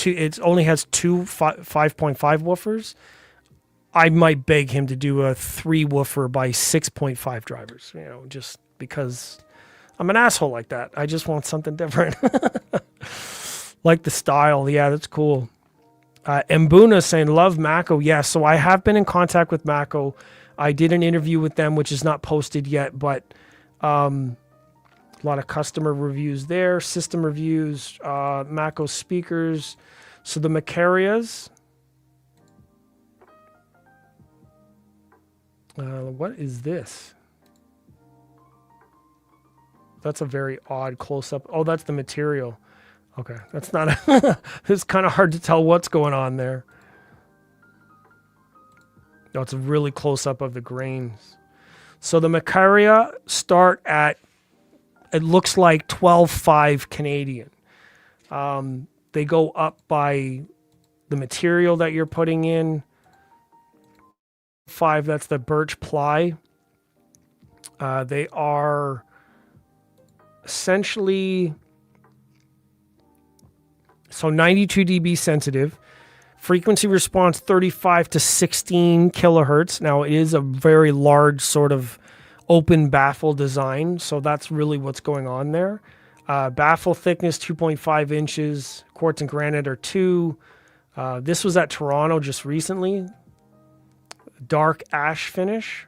it only has 5.5 woofers. I might beg him to do a 3 woofer by 6.5 drivers, you know, just because I'm an asshole like that. I just want something different. Like the style. Yeah, that's cool. Mbuna saying, love Mako. Yeah, so I have been in contact with Mako. I did an interview with them, which is not posted yet, but a lot of customer reviews there, system reviews, Mako speakers. So the Macarias. What is this? That's a very odd close-up. Oh, that's the material. Okay, that's not it's kind of hard to tell what's going on there. No, it's a really close-up of the grains. So the Macaria start at, it looks like 12.5 Canadian. They go up by the material that you're putting in. 5, that's the birch ply. They are essentially, so 92 dB sensitive. Frequency response 35 to 16 kilohertz. Now, it is a very large sort of open baffle design, so that's really what's going on there. Baffle thickness 2.5 inches. Quartz and granite are 2. This was at Toronto just recently. Dark ash finish.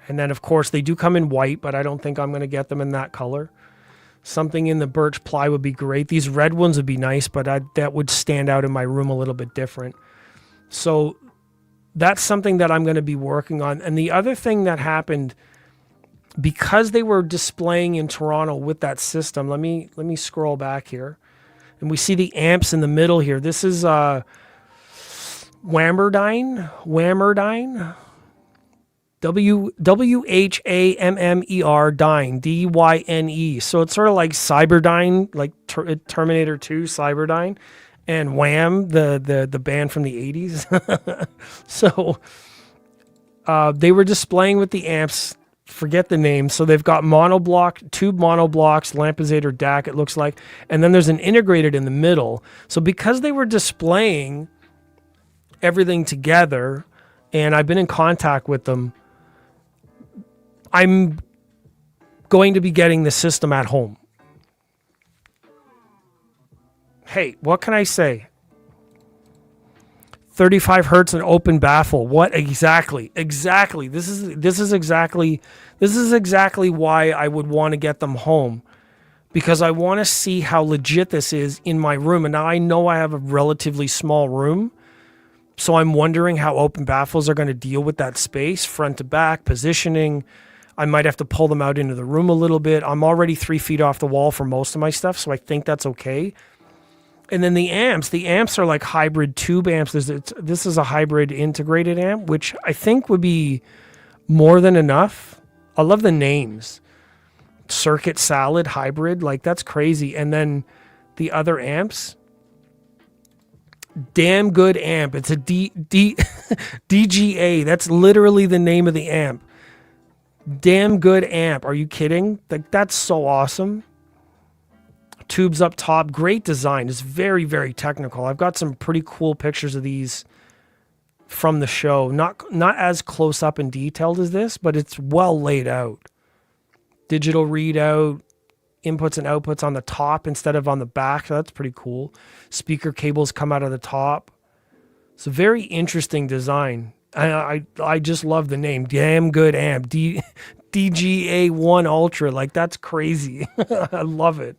And then, of course, they do come in white, but I don't think I'm going to get them in that color. Something in the birch ply would be great. These red ones would be nice, but that would stand out in my room a little bit different. So that's something that I'm going to be working on. And the other thing that happened, because they were displaying in Toronto with that system, let me scroll back here. And we see the amps in the middle here. This is Whammerdyne. WHAMMER Dyne, DYNE. So it's sort of like Cyberdyne, like Terminator 2, Cyberdyne, and Wham, the band from the 80s. So they were displaying with the amps, forget the name. So they've got tube monoblocks, Lampizator DAC, it looks like, and then there's an integrated in the middle. So because they were displaying everything together, and I've been in contact with them, I'm going to be getting the system at home. Hey, what can I say? 35 hertz and open baffle. What exactly? Exactly. This is exactly why I would want to get them home, because I want to see how legit this is in my room. And now I know I have a relatively small room, so I'm wondering how open baffles are going to deal with that space, front to back, positioning. I might have to pull them out into the room a little bit. I'm already 3 feet off the wall for most of my stuff, so I think that's okay. And then the amps are like hybrid tube amps. This is a hybrid integrated amp, which I think would be more than enough. I love the names. Circuit Salad Hybrid, like that's crazy. And then the other amps, damn good amp. It's a DGA. That's literally the name of the amp. Damn good amp. Are you kidding? Like, that's so awesome. Tubes up top. Great design. It's very, very technical. I've got some pretty cool pictures of these from the show. Not as close up and detailed as this, but it's well laid out. Digital readout, inputs and outputs on the top instead of on the back. That's pretty cool. Speaker cables come out of the top. It's a very interesting design. I just love the name. Damn good amp. DGA1 Ultra. Like, that's crazy. I love it.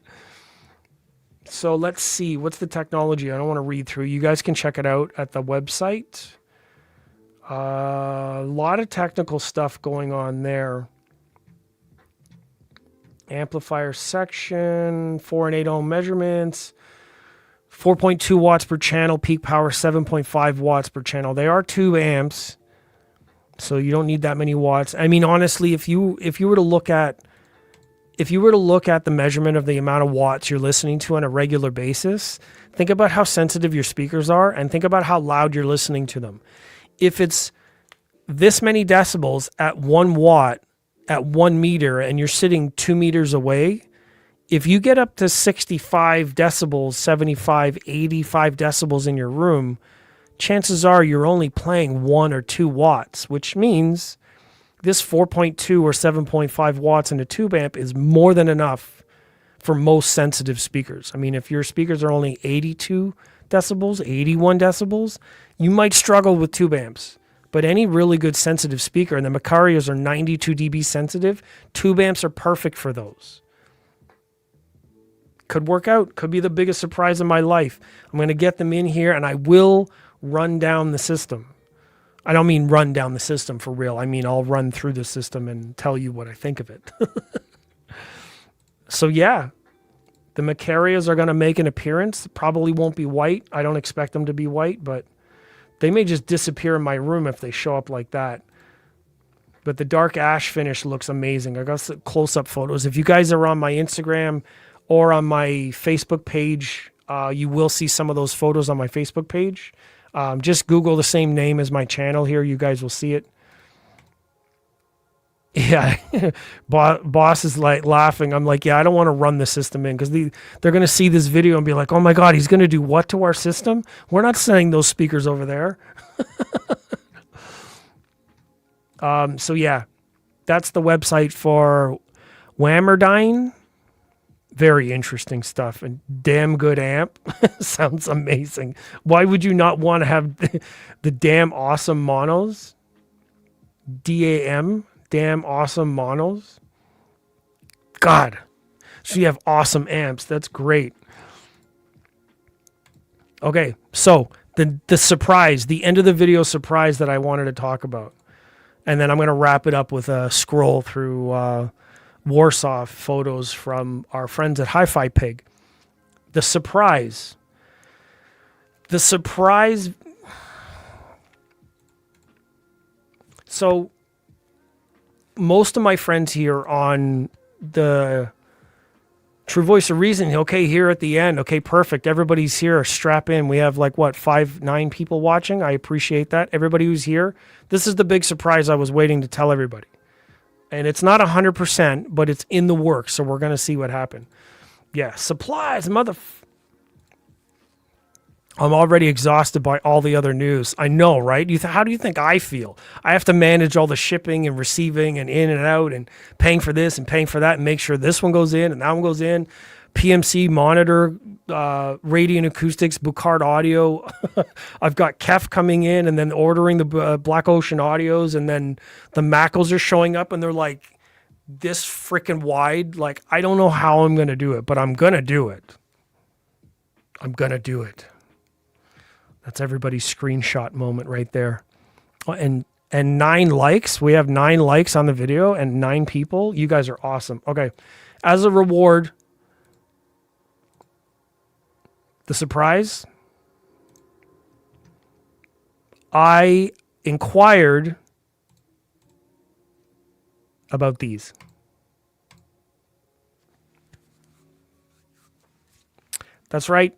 So let's see. What's the technology? I don't want to read through. You guys can check it out at the website. A lot of technical stuff going on there. Amplifier section, 4 and 8 ohm measurements, 4.2 watts per channel, peak power 7.5 watts per channel. They are tube amps, so you don't need that many watts. I mean, honestly, if you were to look at the measurement of the amount of watts you're listening to on a regular basis, think about how sensitive your speakers are and think about how loud you're listening to them. If it's this many decibels at 1 watt at 1 meter and you're sitting 2 meters away, if you get up to 65 decibels, 75, 85 decibels in your room, chances are you're only playing 1 or 2 watts, which means this 4.2 or 7.5 watts in a tube amp is more than enough for most sensitive speakers. I mean, if your speakers are only 82 decibels, 81 decibels, you might struggle with tube amps. But any really good sensitive speaker, and the Macarios are 92 dB sensitive, tube amps are perfect for those. Could work out. Could be the biggest surprise of my life. I'm going to get them in here, and I will run down the system. I don't mean run down the system for real. I mean I'll run through the system and tell you what I think of it. So yeah, the Macarios are going to make an appearance. Probably won't be white. I don't expect them to be white, but they may just disappear in my room if they show up like that. But the dark ash finish looks amazing. I got some close-up photos. If you guys are on my Instagram or on my Facebook page, you will see some of those photos on my Facebook page. Just Google the same name as my channel here. You guys will see it. Yeah, boss is like laughing. I'm like, yeah, I don't want to run the system in because they're going to see this video and be like, oh my God, he's going to do what to our system? We're not sending those speakers over there. So yeah, that's the website for Whammerdyne. Very interesting stuff and damn good amp. Sounds amazing. Why would you not want to have the damn awesome monos? DAM. Damn awesome monos. God. So you have awesome amps. That's great. Okay, so the surprise, the end of the video surprise that I wanted to talk about. And then I'm going to wrap it up with a scroll through Warsaw photos from our friends at HiFi Pig. The surprise. So most of my friends here on the True Voice of Reason, okay, here at the end, okay, perfect. Everybody's here. Strap in. We have like, what, 9 people watching? I appreciate that. Everybody who's here. This is the big surprise I was waiting to tell everybody. And it's not 100%, but it's in the works, so we're going to see what happened. Yeah, supplies, I'm already exhausted by all the other news. I know, right? How do you think I feel? I have to manage all the shipping and receiving and in and out and paying for this and paying for that and make sure this one goes in and that one goes in. PMC monitor, Radiant Acoustics, Bucard Audio. I've got Kef coming in and then ordering the Black Ocean Audios, and then the Mackles are showing up and they're like this freaking wide. Like, I don't know how I'm going to do it, but I'm going to do it. That's everybody's screenshot moment right there. And 9 likes. We have 9 likes on the video and 9 people. You guys are awesome. Okay. As a reward, the surprise, I inquired about these. That's right.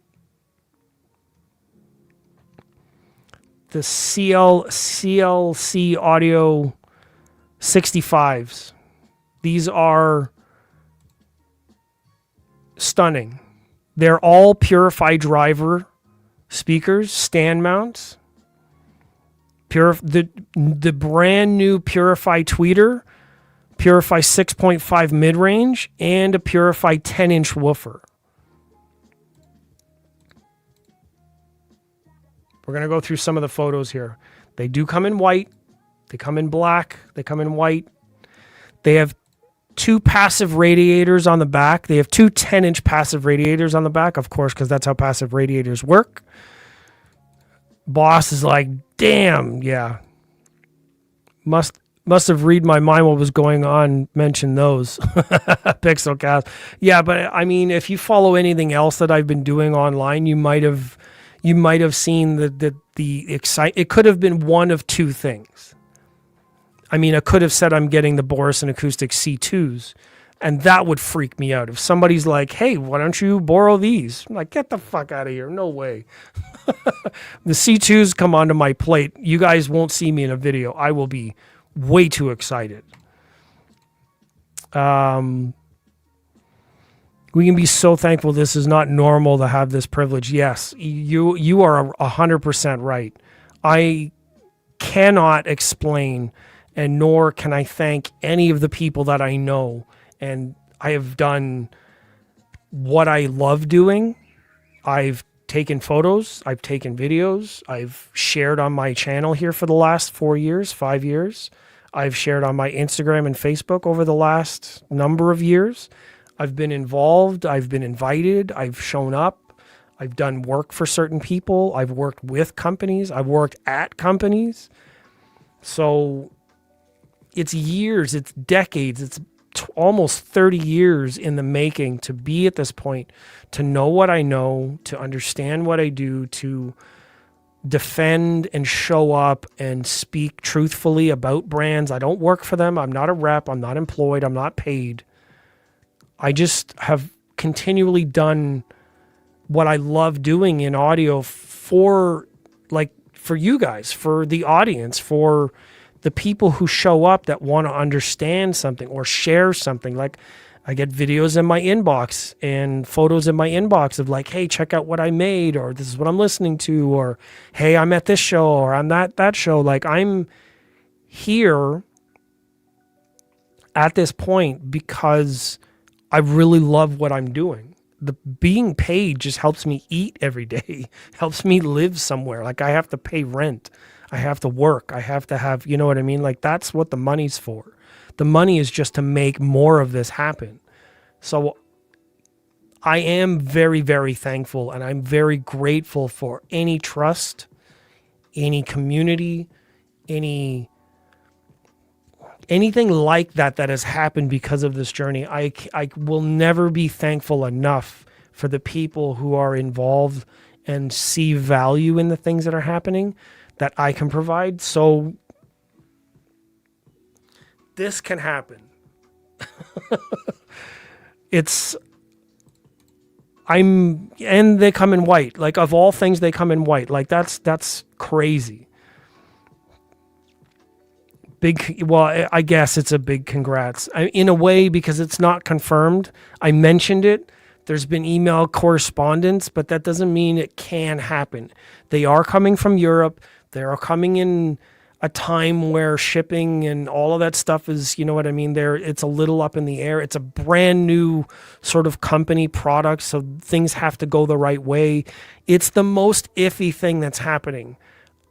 The CLC Audio 65s. These are stunning. They're all Purify driver speakers, stand mounts. The brand new Purify tweeter, Purify 6.5 mid-range, and a Purify 10-inch woofer. We're going to go through some of the photos here. They do come in white. They come in black. They come in white. They have 2 passive radiators on the back. They have 2 10-inch passive radiators on the back, of course, because that's how passive radiators work. Boss is like, damn, yeah. Must have read my mind what was going on, mention those. Pixelcast. Yeah, but I mean, if you follow anything else that I've been doing online, you might have seen it could have been one of 2 things. I mean, I could have said I'm getting the Borison Acoustic C2s, and that would freak me out. If somebody's like, hey, why don't you borrow these? I'm like, get the fuck out of here. No way. The C2s come onto my plate. You guys won't see me in a video. I will be way too excited. We can be so thankful. This is not normal to have this privilege. Yes, you are 100% right. I cannot explain, and nor can I thank any of the people that I know. And I have done what I love doing. I've taken photos. I've taken videos. I've shared on my channel here for the last 5 years. I've shared on my Instagram and Facebook over the last number of years. I've been involved. I've been invited. I've shown up. I've done work for certain people. I've worked with companies. I've worked at companies. So it's years, it's decades, it's almost 30 years in the making to be at this point, to know what I know, to understand what I do, to defend and show up and speak truthfully about brands. I don't work for them. I'm not a rep. I'm not employed. I'm not paid. I just have continually done what I love doing in audio for you guys, for the audience, for the people who show up that want to understand something or share something. Like, I get videos in my inbox and photos in my inbox of like, hey, check out what I made, or this is what I'm listening to, or hey, I'm at this show, or I'm at that show. Like, I'm here at this point because I really love what I'm doing. The being paid just helps me eat every day, helps me live somewhere. Like, I have to pay rent. I have to work. I have to have, you know what I mean? Like, that's what the money's for. The money is just to make more of this happen. So I am very, very thankful, and I'm very grateful for any trust, any community, anything like that has happened because of this journey. I will never be thankful enough for the people who are involved and see value in the things that are happening that I can provide. So this can happen. And they come in white. Like, of all things, they come in white. Like, that's crazy. Well, I guess it's a big congrats. In a way, because it's not confirmed. I mentioned it. There's been email correspondence, but that doesn't mean it can happen. They are coming from Europe. They are coming in a time where shipping and all of that stuff is, you know what I mean? It's a little up in the air. It's a brand new sort of company product, so things have to go the right way. It's the most iffy thing that's happening.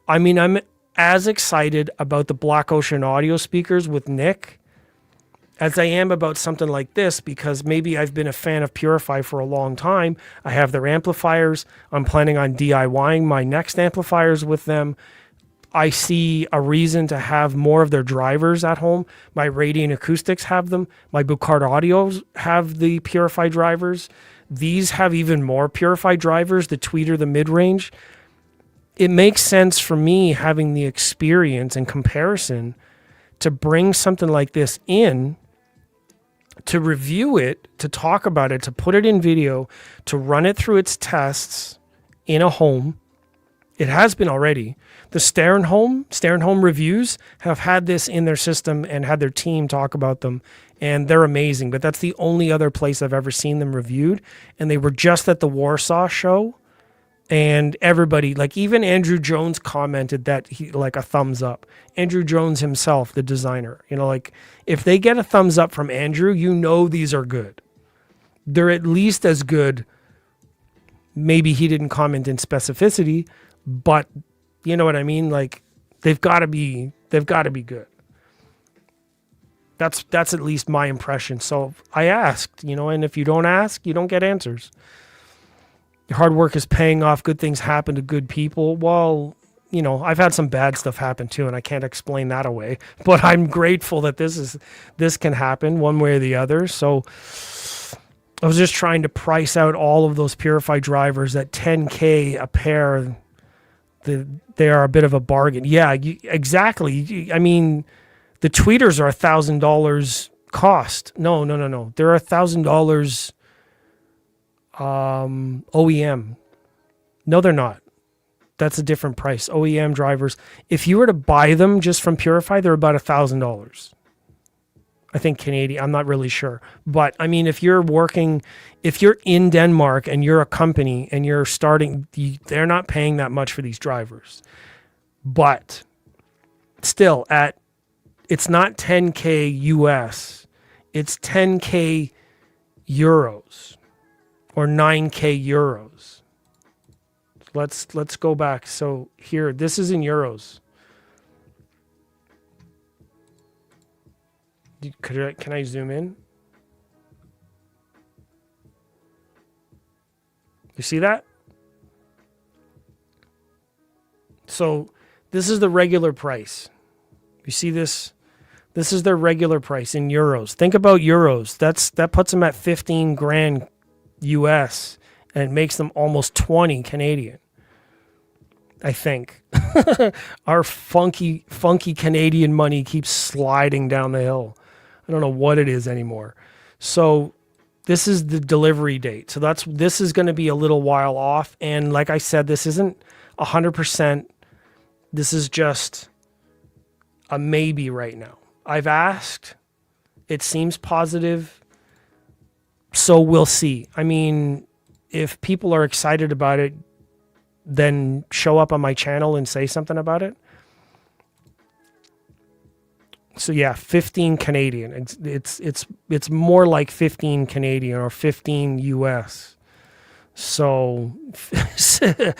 I mean, I'm as excited about the Black Ocean audio speakers with Nick as I am about something like this, because maybe I've been a fan of Purify for a long time. I have their amplifiers. I'm planning on DIYing my next amplifiers with them. I see a reason to have more of their drivers at home. My Radiant Acoustics have them. My Bucard Audios have the Purify drivers. These have even more Purify drivers, the tweeter, the mid-range. It makes sense for me, having the experience and comparison, to bring something like this in, to review it, to talk about it, to put it in video, to run it through its tests in a home. It has been already. The Stern Home reviews have had this in their system and had their team talk about them, and they're amazing. But that's the only other place I've ever seen them reviewed. And they were just at the Warsaw show And everybody, like even Andrew Jones commented that he like a thumbs up. Andrew Jones himself, the designer, like if they get a thumbs up from Andrew, these are good. They're at least as good. Maybe he didn't comment in specificity, but you know what I mean? Like they've got to be good. That's at least my impression. So I asked, and if you don't ask, you don't get answers. Your hard work is paying off. Good things happen to good people. Well, I've had some bad stuff happen too, and I can't explain that away. But I'm grateful that this can happen one way or the other. So I was just trying to price out all of those Purify drivers at $10K a pair. They are a bit of a bargain. Yeah, exactly. I mean, the tweeters are $1,000 cost. No. They're $1,000 OEM. No, they're not. That's a different price. OEM drivers. If you were to buy them just from Purify, they're about $1,000. I think Canadian. I'm not really sure. But I mean, if you're in Denmark and you're a company and you're starting, they're not paying that much for these drivers. But still, it's not 10K US. It's 10K euros or 9K euros. Let's go back. So here, this is in euros. Can I zoom in? You see that? So this is the regular price. You see this? This is their regular price in euros. Think about euros. That puts them at 15 grand US and it makes them almost 20 Canadian. I think. Our funky Canadian money keeps sliding down the hill. I don't know what it is anymore. So this is the delivery date. So this is going to be a little while off. And like I said, this isn't 100%. This is just a maybe right now. I've asked. It seems positive. So we'll see. I mean, if people are excited about it, then show up on my channel and say something about it. So yeah, 15 Canadian. It's more like 15 Canadian or 15 US. So 9K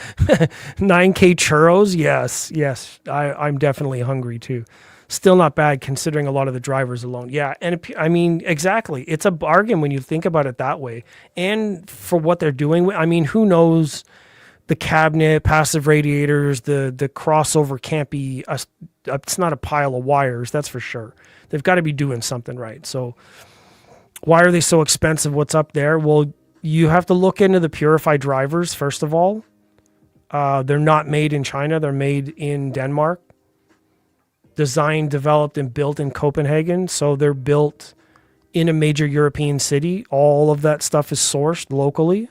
churros, yes. I'm definitely hungry too. Still not bad considering a lot of the drivers alone. Yeah, and I mean, exactly. It's a bargain when you think about it that way. And for what they're doing, I mean, who knows? The cabinet, passive radiators, the crossover can't be, it's not a pile of wires, that's for sure. They've got to be doing something right. So why are they so expensive? What's up there? Well, you have to look into the Purify drivers, first of all. They're not made in China. They're made in Denmark. Designed, developed, and built in Copenhagen. So they're built in a major European city. All of that stuff is sourced locally.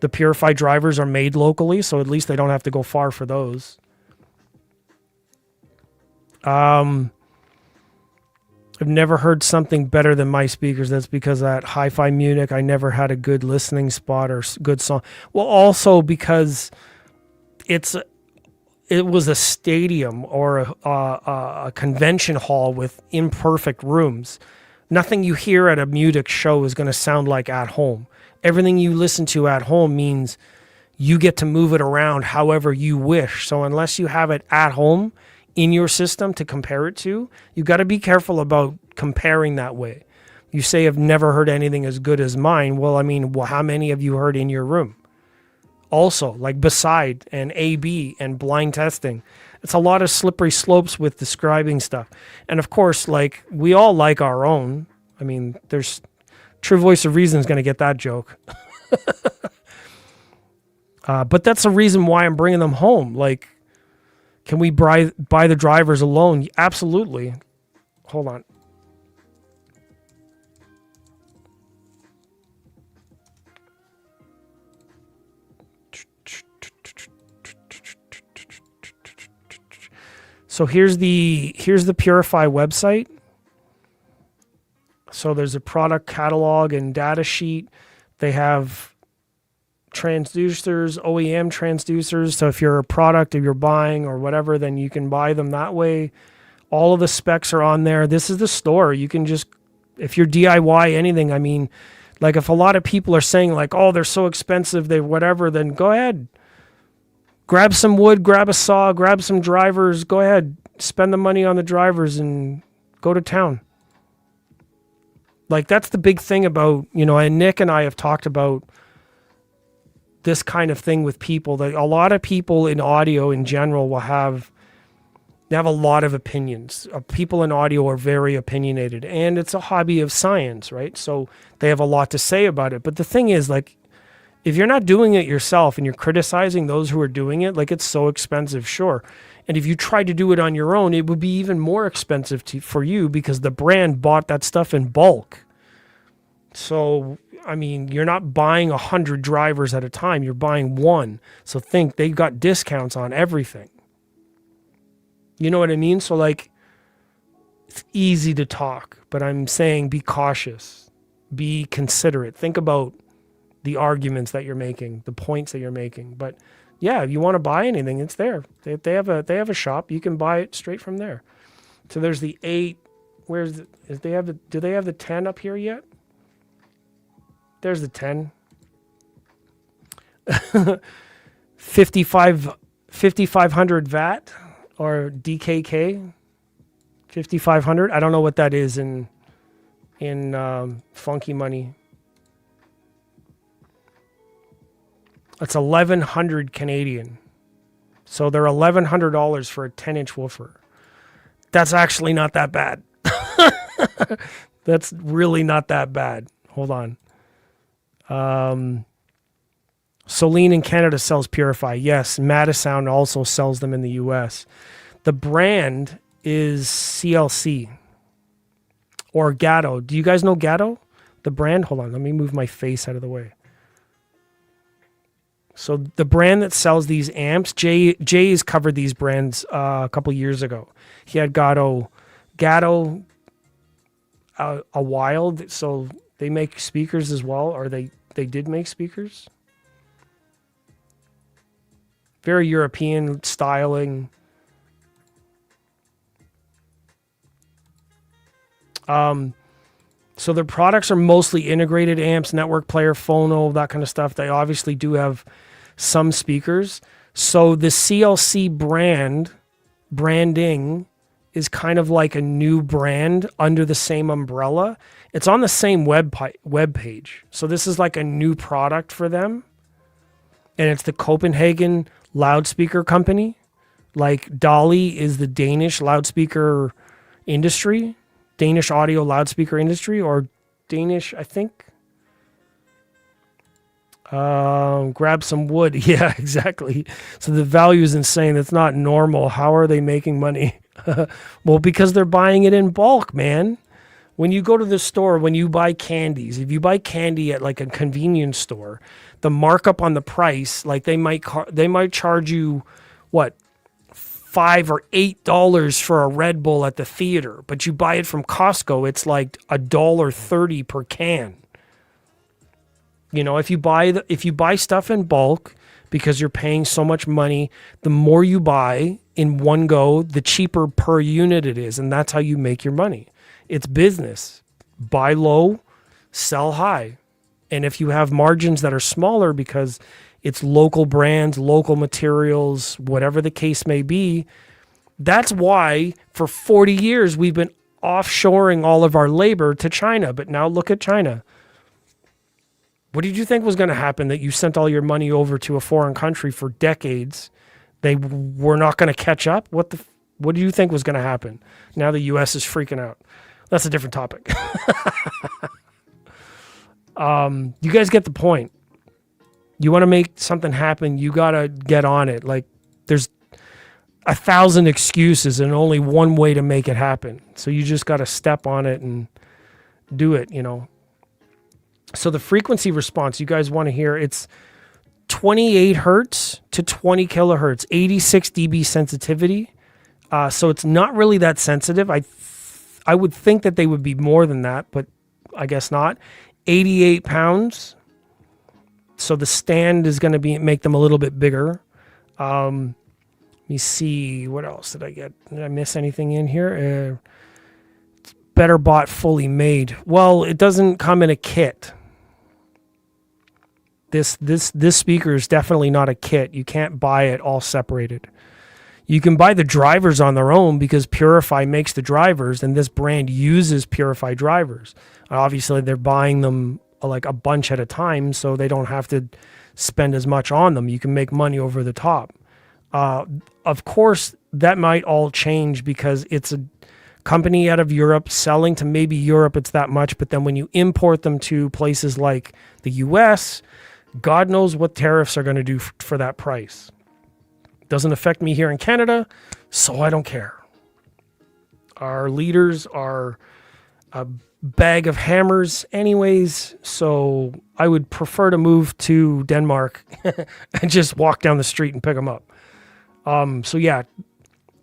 The Purify drivers are made locally, so at least they don't have to go far for those. I've never heard something better than my speakers. That's because at HiFi Munich, I never had a good listening spot or good song. Well, also because it was a stadium or a convention hall with imperfect rooms. Nothing you hear at a Munich show is going to sound like at home. Everything you listen to at home means you get to move it around however you wish. So unless you have it at home in your system to compare it to, you got to be careful about comparing that way. You say, I've never heard anything as good as mine. Well, I mean, how many have you heard in your room? Also, like beside and A/B and blind testing. It's a lot of slippery slopes with describing stuff. And of course, like we all like our own. I mean, there's True Voice of Reason is going to get that joke. But that's the reason why I'm bringing them home. Like, can we buy the drivers alone? Absolutely. Hold on. So here's the Purify website. So there's a product catalog and data sheet. They have transducers, OEM transducers. So if you're a product or you're buying or whatever, then you can buy them that way. All of the specs are on there. This is the store. You can just, if you're DIY anything, I mean, like if a lot of people are saying like, oh, they're so expensive, they whatever, then go ahead. Grab some wood, grab a saw, grab some drivers, go ahead. Spend the money on the drivers and go to town. Like that's the big thing about, and Nick and I have talked about this kind of thing with people, that a lot of people in audio in general they have a lot of opinions. People in audio are very opinionated, and it's a hobby of science, right? So they have a lot to say about it. But the thing is, like, if you're not doing it yourself and you're criticizing those who are doing it, like it's so expensive, sure. And if you tried to do it on your own, it would be even more expensive for you because the brand bought that stuff in bulk. So, I mean, you're not buying 100 drivers at a time. You're buying one. So think they got discounts on everything. You know what I mean? So like, it's easy to talk, but I'm saying be cautious, be considerate. Think about the arguments that you're making, the points that you're making. But yeah, if you want to buy anything, it's there. They have a shop. You can buy it straight from there. So there's the 8. Do they have the 10 up here yet? There's the 10. 5500 VAT or DKK. 5500. I don't know what that is in funky money. It's 1100 Canadian. So they're $1,100 for a 10-inch woofer. That's actually not that bad. That's really not that bad. Hold on. Soline in Canada sells Purify. Yes, Matasound also sells them in the US. The brand is CLC or Gatto. Do you guys know Gatto? The brand? Hold on, let me move my face out of the way. So the brand that sells these amps, Jay's covered these brands a couple years ago. He had Gatto a while. So they make speakers as well, or they did make speakers. Very European styling. So their products are mostly integrated amps, network player, phono, that kind of stuff. They obviously do have some speakers. So the CLC branding is kind of like a new brand under the same umbrella. It's on the same web page. So this is like a new product for them. And it's the Copenhagen loudspeaker company. Like Dolly is the Danish loudspeaker industry. Danish audio loudspeaker industry, or Danish, I think. Grab some wood. Yeah, exactly. So the value is insane. That's not normal. How are they making money? Well, because they're buying it in bulk, man. When you go to the store, when you buy candies, if you buy candy at like a convenience store, the markup on the price, like they might charge you, what, $5 or $8 for a Red Bull at the theater, but you buy it from Costco, it's like $1.30 per can. You know, if you buy stuff in bulk because you're paying so much money, the more you buy in one go, the cheaper per unit it is, and that's how you make your money. It's business. Buy low, sell high. And if you have margins that are smaller because it's local brands, local materials, whatever the case may be. That's why for 40 years we've been offshoring all of our labor to China. But now look at China. What did you think was going to happen, that you sent all your money over to a foreign country for decades? They were not going to catch up? What do you think was going to happen? Now the U.S. is freaking out. That's a different topic. You guys get the point. You want to make something happen, you got to get on it. Like, there's 1,000 excuses and only one way to make it happen. So you just got to step on it and do it, you know. So the frequency response, you guys want to hear, it's 28 hertz to 20 kilohertz, 86 dB sensitivity. So it's not really that sensitive. I would think that they would be more than that, but I guess not. 88 pounds. So the stand is going to make them a little bit bigger. Let me see, what else did I get? Did I miss anything in here? Better bought fully made. Well, it doesn't come in a kit. This speaker is definitely not a kit. You can't buy it all separated. You can buy the drivers on their own because Purify makes the drivers, and this brand uses Purify drivers. Obviously, they're buying them like a bunch at a time, so they don't have to spend as much on them. You can make money over the top. Of course, that might all change because it's a company out of Europe selling to maybe Europe, it's that much. But then when you import them to places like the US, God knows what tariffs are going to do for that price. Doesn't affect me here in Canada, so I don't care. Our leaders are a bag of hammers anyways, so I would prefer to move to Denmark and just walk down the street and pick them up. So yeah,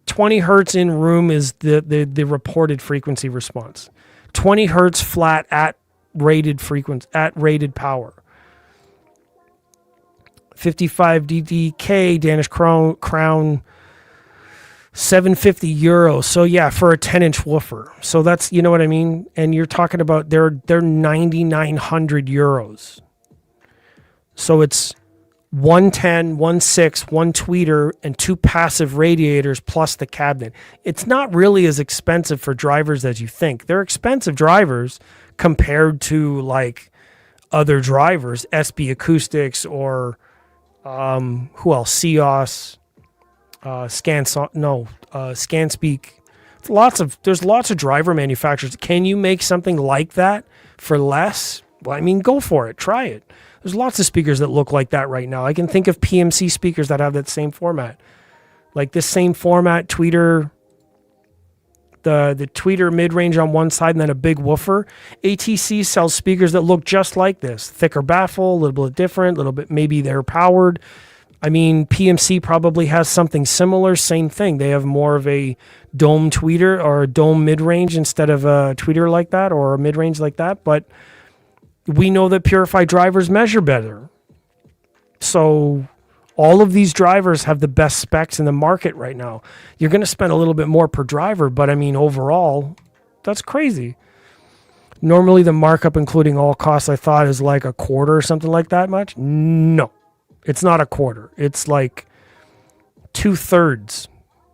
20 hertz in room is the reported frequency response. 20 hertz flat at rated frequency, at rated power. 55 DDK Danish crown 750 euros. So yeah, for a 10-inch woofer. So that's, you know what I mean? And you're talking about they're 9,900 euros. So it's 110, 1.6, one tweeter, and 2 passive radiators plus the cabinet. It's not really as expensive for drivers as you think. They're expensive drivers compared to like other drivers, SB Acoustics or who else? Cios, Scanspeak. There's lots of driver manufacturers. Can you make something like that for less? Well, I mean, go for it. Try it. There's lots of speakers that look like that right now. I can think of PMC speakers that have that same format. Like this same format, tweeter, the tweeter mid-range on one side and then a big woofer. ATC sells speakers that look just like this. Thicker baffle, a little bit different, a little bit, maybe they're powered. I mean, PMC probably has something similar, same thing. They have more of a dome tweeter or a dome mid-range instead of a tweeter like that or a mid-range like that. But we know that Purify drivers measure better. So all of these drivers have the best specs in the market right now. You're going to spend a little bit more per driver, but I mean, overall, that's crazy. Normally the markup, including all costs, I thought is like a quarter or something like that much. No, it's not a quarter. It's like 2/3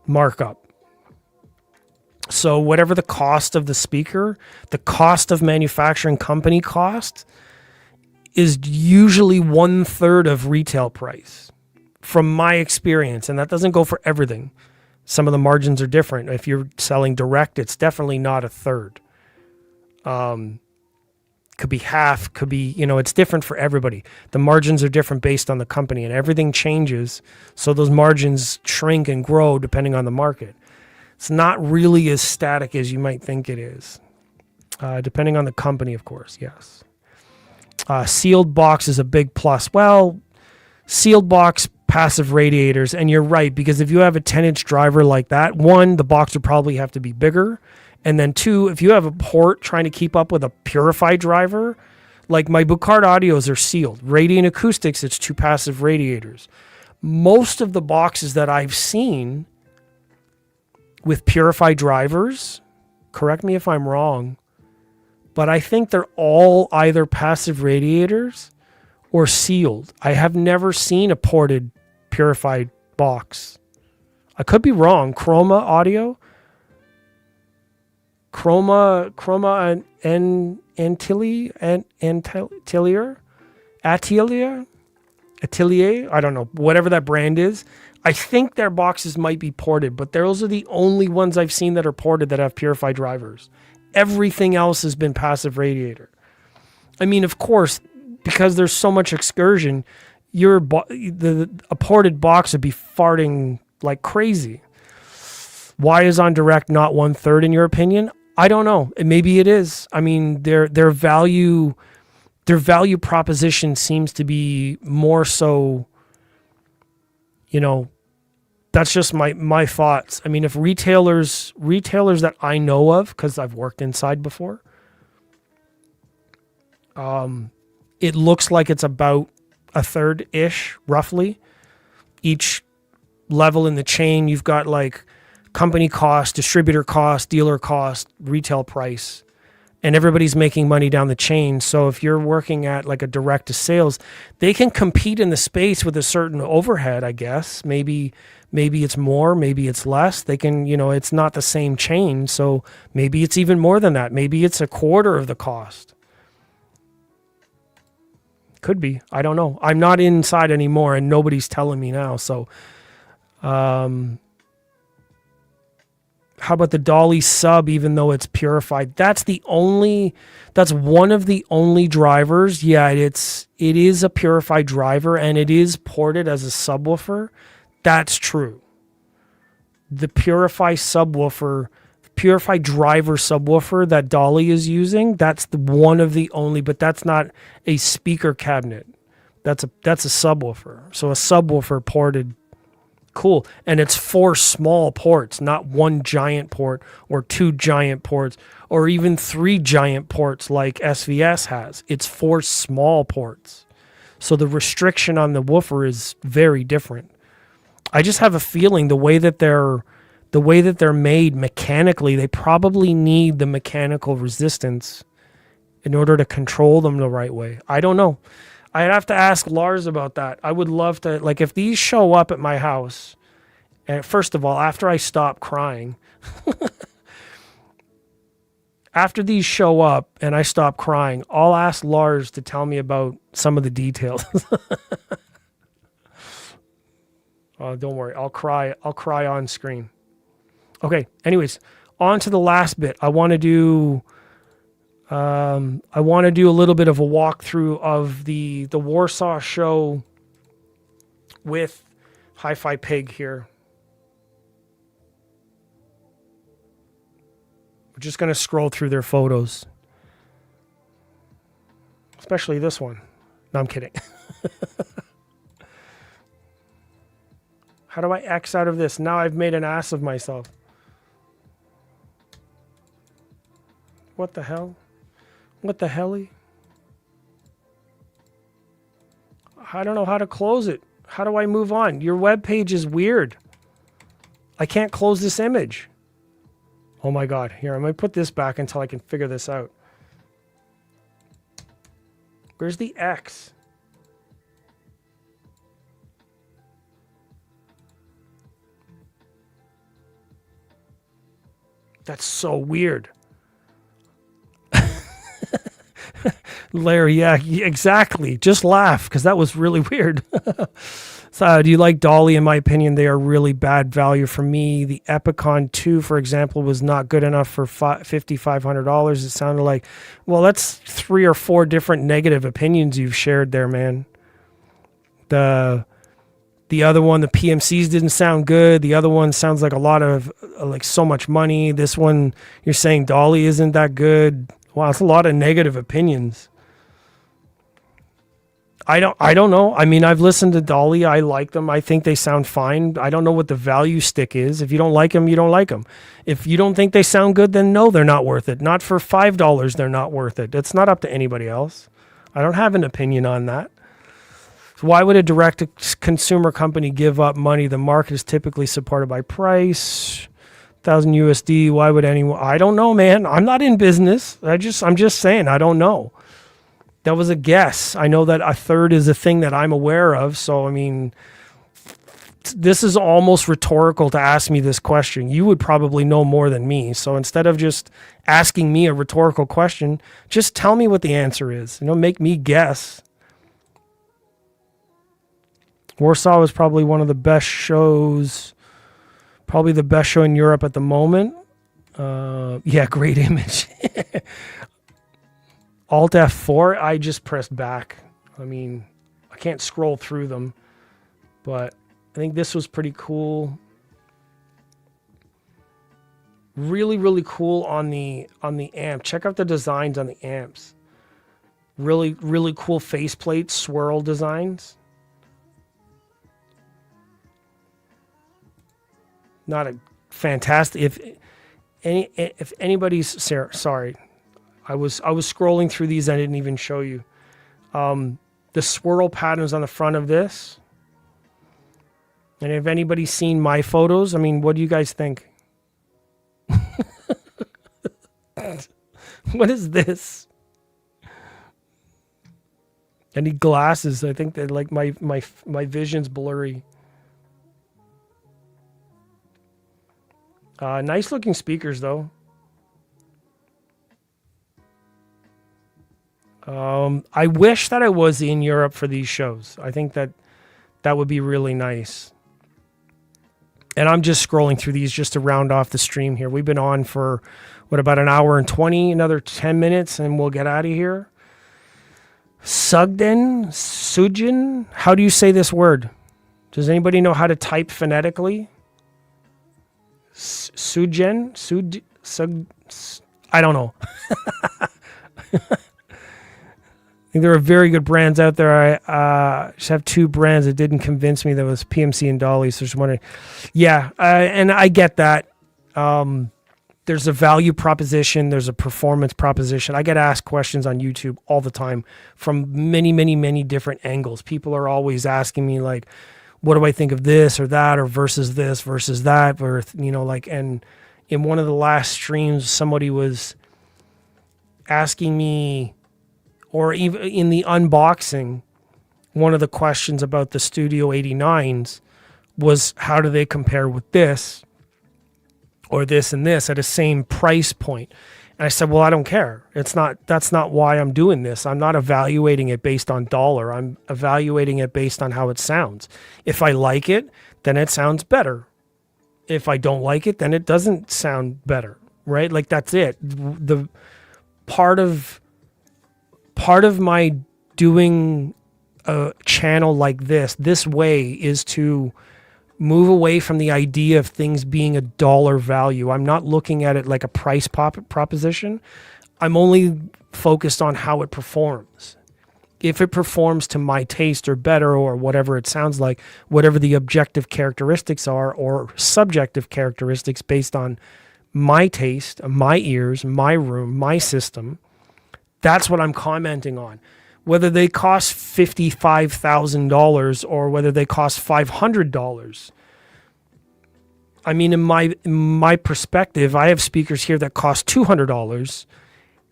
markup. So whatever the cost of the speaker, the cost of manufacturing company cost is usually 1/3 of retail price from my experience. And that doesn't go for everything. Some of the margins are different. If you're selling direct, it's definitely not a third. Could be half, could be, it's different for everybody. The margins are different based on the company and everything changes. So those margins shrink and grow depending on the market. It's not really as static as you might think it is. Depending on the company, of course, yes. Sealed box is a big plus. Well, sealed box passive radiators, and you're right, because if you have a 10-inch driver like that, one, the box would probably have to be bigger. And then two, if you have a port trying to keep up with a Purify driver, like my Bucard Audios are sealed. Radiant Acoustics, it's 2 passive radiators. Most of the boxes that I've seen with Purify drivers, correct me if I'm wrong, but I think they're all either passive radiators or sealed. I have never seen a ported Purify box. I could be wrong. Chroma Audio, Chroma and Atelier, I don't know, whatever that brand is. I think their boxes might be ported, but those are the only ones I've seen that are ported that have Purify drivers. Everything else has been passive radiator. I mean, of course, because there's so much excursion, a ported box would be farting like crazy. Why is on direct not 1/3 in your opinion? I don't know. Maybe it is. I mean, their value proposition seems to be more so, that's just my thoughts. I mean, if retailers that I know of, because I've worked inside before, it looks like it's about a third-ish, roughly. Each level in the chain, you've got like company cost, distributor cost, dealer cost, retail price, and everybody's making money down the chain. So if you're working at like a direct to sales, they can compete in the space with a certain overhead, I guess. Maybe it's more, maybe it's less. They can, it's not the same chain. So maybe it's even more than that. Maybe it's a quarter of the cost. Could be. I don't know. I'm not inside anymore and nobody's telling me now. So, how about the Dolly sub, even though it's purified? That's one of the only drivers. Yeah, it is a purified driver and it is ported as a subwoofer. That's true. The purified driver subwoofer that Dolly is using, that's one of the only, but that's not a speaker cabinet. That's a subwoofer. So a subwoofer ported. Cool. And it's 4 small ports, not 1 giant port or 2 giant ports or even 3 giant ports like SVS has. It's 4 small ports. So the restriction on the woofer is very different. I just have a feeling the way that they're made mechanically, they probably need the mechanical resistance in order to control them the right way. I don't know. I'd have to ask Lars about that. I would love to, like, if these show up at my house, and first of all, after I stop crying, after these show up and I stop crying, I'll ask Lars to tell me about some of the details. Oh, don't worry. I'll cry on screen. Okay. Anyways, on to the last bit. I want to do a little bit of a walkthrough of the Warsaw show with HiFi Pig here. We're just going to scroll through their photos. Especially this one. No, I'm kidding. How do I X out of this? Now I've made an ass of myself. What the hell? What the helly? I don't know how to close it. How do I move on? Your web page is weird. I can't close this image. Oh my God. Here, I'm going to put this back until I can figure this out. Where's the X? That's so weird. Larry, yeah, exactly. Just laugh because that was really weird. So, do you like Dolly? In my opinion, they are really bad value for me. The Epicon 2, for example, was not good enough for $5,500. It sounded like, well, that's 3 or 4 different negative opinions you've shared there, man. The other one, the PMCs didn't sound good. The other one sounds like a lot of, like, so much money. This one, you're saying Dolly isn't that good. Wow, it's a lot of negative opinions. I don't know. I mean, I've listened to Dolly. I like them. I think they sound fine. I don't know what the value stick is. If you don't like them, you don't like them. If you don't think they sound good, then no, they're not worth it. Not for $5, they're not worth it. It's not up to anybody else. I don't have an opinion on that. So why would a direct-to-consumer company give up money? The market is typically supported by price. 1,000 USD. Why would anyone? I don't know, man. I'm not in business. I'm just saying. I don't know. That was a guess. I know that a third is a thing that I'm aware of. So, I mean, this is almost rhetorical to ask me this question. You would probably know more than me. So instead of just asking me a rhetorical question, just tell me what the answer is. Make me guess. Warsaw was probably one of the best shows, probably the best show in Europe at the moment. Yeah, great image. Alt F4, I just pressed back. I mean, I can't scroll through them, but I think this was pretty cool. Really, really cool on the amp. Check out the designs on the amps. Really, really cool faceplate swirl designs. Not a fantastic. If anybody's sorry, I was scrolling through these. I didn't even show you. The the swirl patterns on the front of this. And if anybody's seen my photos, I mean, what do you guys think? What is this? I need glasses. I think that like my vision's blurry. Nice looking speakers though. I wish that I was in Europe for these shows. I think that would be really nice. And I'm just scrolling through these just to round off the stream here. We've been on for, what, about an hour and 20, another 10 minutes, and we'll get out of here. Sujin, how do you say this word? Does anybody know how to type phonetically? I don't know. I think there are very good brands out there. I just have two brands that didn't convince me. That was PMC and Dolly. So just wondering, yeah, and I get that. There's a value proposition. There's a performance proposition. I get asked questions on YouTube all the time from many, many, many different angles. People are always asking me like, what do I think of this or that, or versus this versus that, or, you know, like, and in one of the last streams, somebody was asking me, or even in the unboxing, one of the questions about the Studio 89s was, how do they compare with this or this and this at a same price point? And I said, well, I don't care. That's not why I'm doing this. I'm not evaluating it based on dollar. I'm evaluating it based on how it sounds. If I like it, then it sounds better. If I don't like it, then it doesn't sound better, right? Like, that's it. The part of my doing a channel like this way, is to move away from the idea of things being a dollar value. I'm not looking at it like a price proposition. I'm only focused on how it performs. If it performs to my taste or better, or whatever it sounds like, whatever the objective characteristics are, or subjective characteristics based on my taste, my ears, my room, my system, that's what I'm commenting on. Whether they cost $55,000 or whether they cost $500. I mean, in my perspective, I have speakers here that cost $200,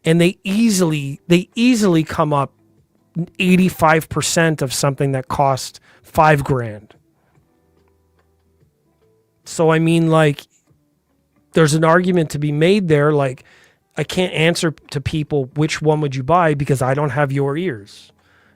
and they easily come up 85% of something that cost $5,000. So I mean, like, there's an argument to be made there. Like, I can't answer to people which one would you buy, because I don't have your ears.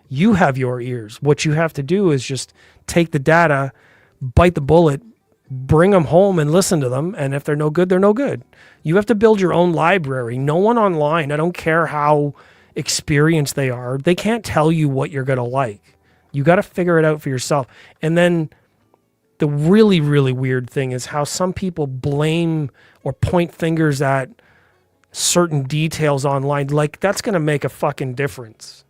You have your ears. What you have to do is just take the data, bite the bullet, bring them home and listen to them. And if they're no good, they're no good. You have to build your own library. No one online, I don't care how experienced they are, they can't tell you what you're going to like. You got to figure it out for yourself. And then the really, really weird thing is how some people blame or point fingers at certain details online. Like, that's going to make a fucking difference.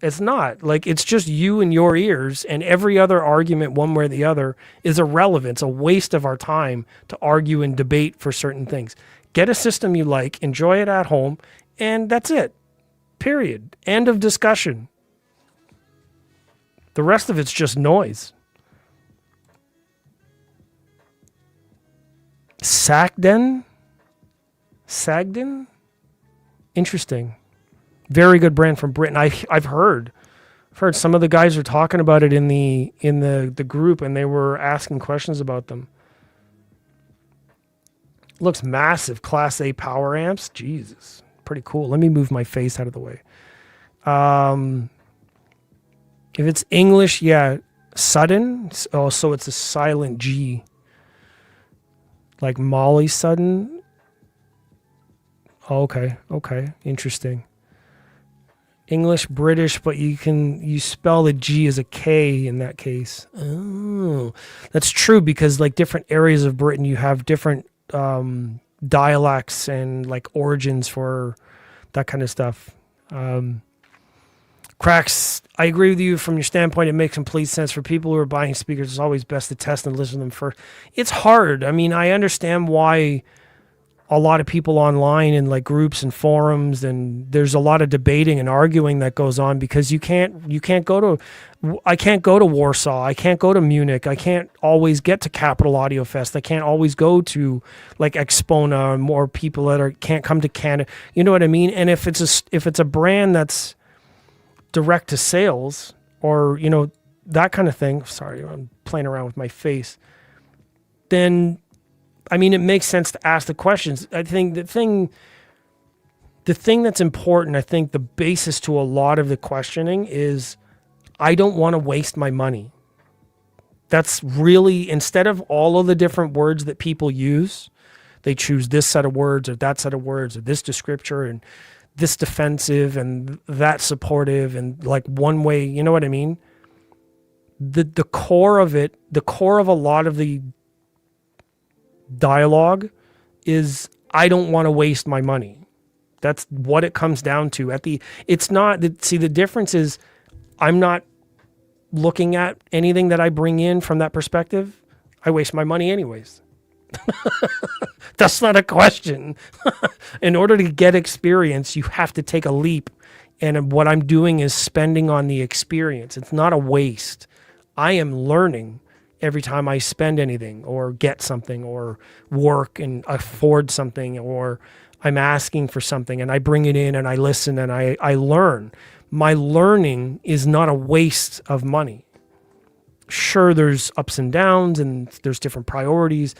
It's not. Like, it's just you and your ears, and every other argument one way or the other is irrelevant. It's a waste of our time to argue and debate for certain things. Get a system you like, enjoy it at home, and that's it. Period. End of discussion. The rest of it's just noise. Sagden? Interesting. Very good brand from Britain. I've heard some of the guys are talking about it in the group, and they were asking questions about them. Looks massive. Class A power amps. Jesus. Pretty cool. Let me move my face out of the way. If it's English, yeah. Sudden. Oh, so it's a silent G. Like Molly Sudden. Oh, okay. Interesting. English, British, but you spell the G as a K in that case. Oh, that's true, because like different areas of Britain, you have different dialects and like origins for that kind of stuff. Cracks, I agree with you from your standpoint. It makes complete sense. For people who are buying speakers, it's always best to test and listen to them first. It's hard. I mean, I understand why a lot of people online in like groups and forums, and there's a lot of debating and arguing that goes on because you can't go to, I can't go to Warsaw, I can't go to Munich, I can't always get to Capital Audio Fest, I can't always go to like Expona, and more people that can't come to Canada, you know what I mean? And if it's a brand that's direct to sales, or you know, that kind of thing, sorry, I'm playing around with my face, then I mean, it makes sense to ask the questions. I think the thing that's important, I think the basis to a lot of the questioning is, I don't want to waste my money. That's really, instead of all of the different words that people use, they choose this set of words or that set of words or this descriptor and this defensive and that supportive and like one way, you know what I mean? The core of it, the core of a lot of the dialogue is, I don't want to waste my money. That's what it comes down to. It's not, see, the difference is, I'm not looking at anything that I bring in from that perspective. I waste my money anyways. That's not a question. In order to get experience, you have to take a leap. And what I'm doing is spending on the experience. It's not a waste. I am learning every time I spend anything or get something or work and afford something, or I'm asking for something and I bring it in and I listen and I learn. My learning is not a waste of money. Sure, there's ups and downs and there's different priorities,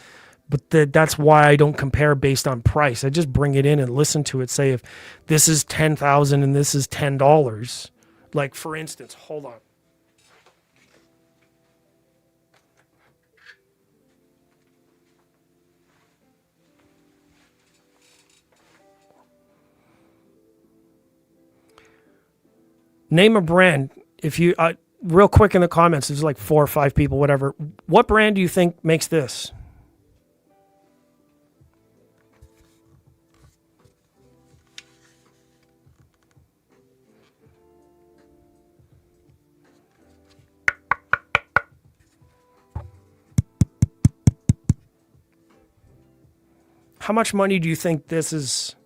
but that's why I don't compare based on price. I just bring it in and listen to it. Say if this is $10,000 and this is $10, like for instance, hold on. Name a brand. If you, real quick in the comments, there's like 4 or 5 people, whatever. What brand do you think makes this? How much money do you think this is?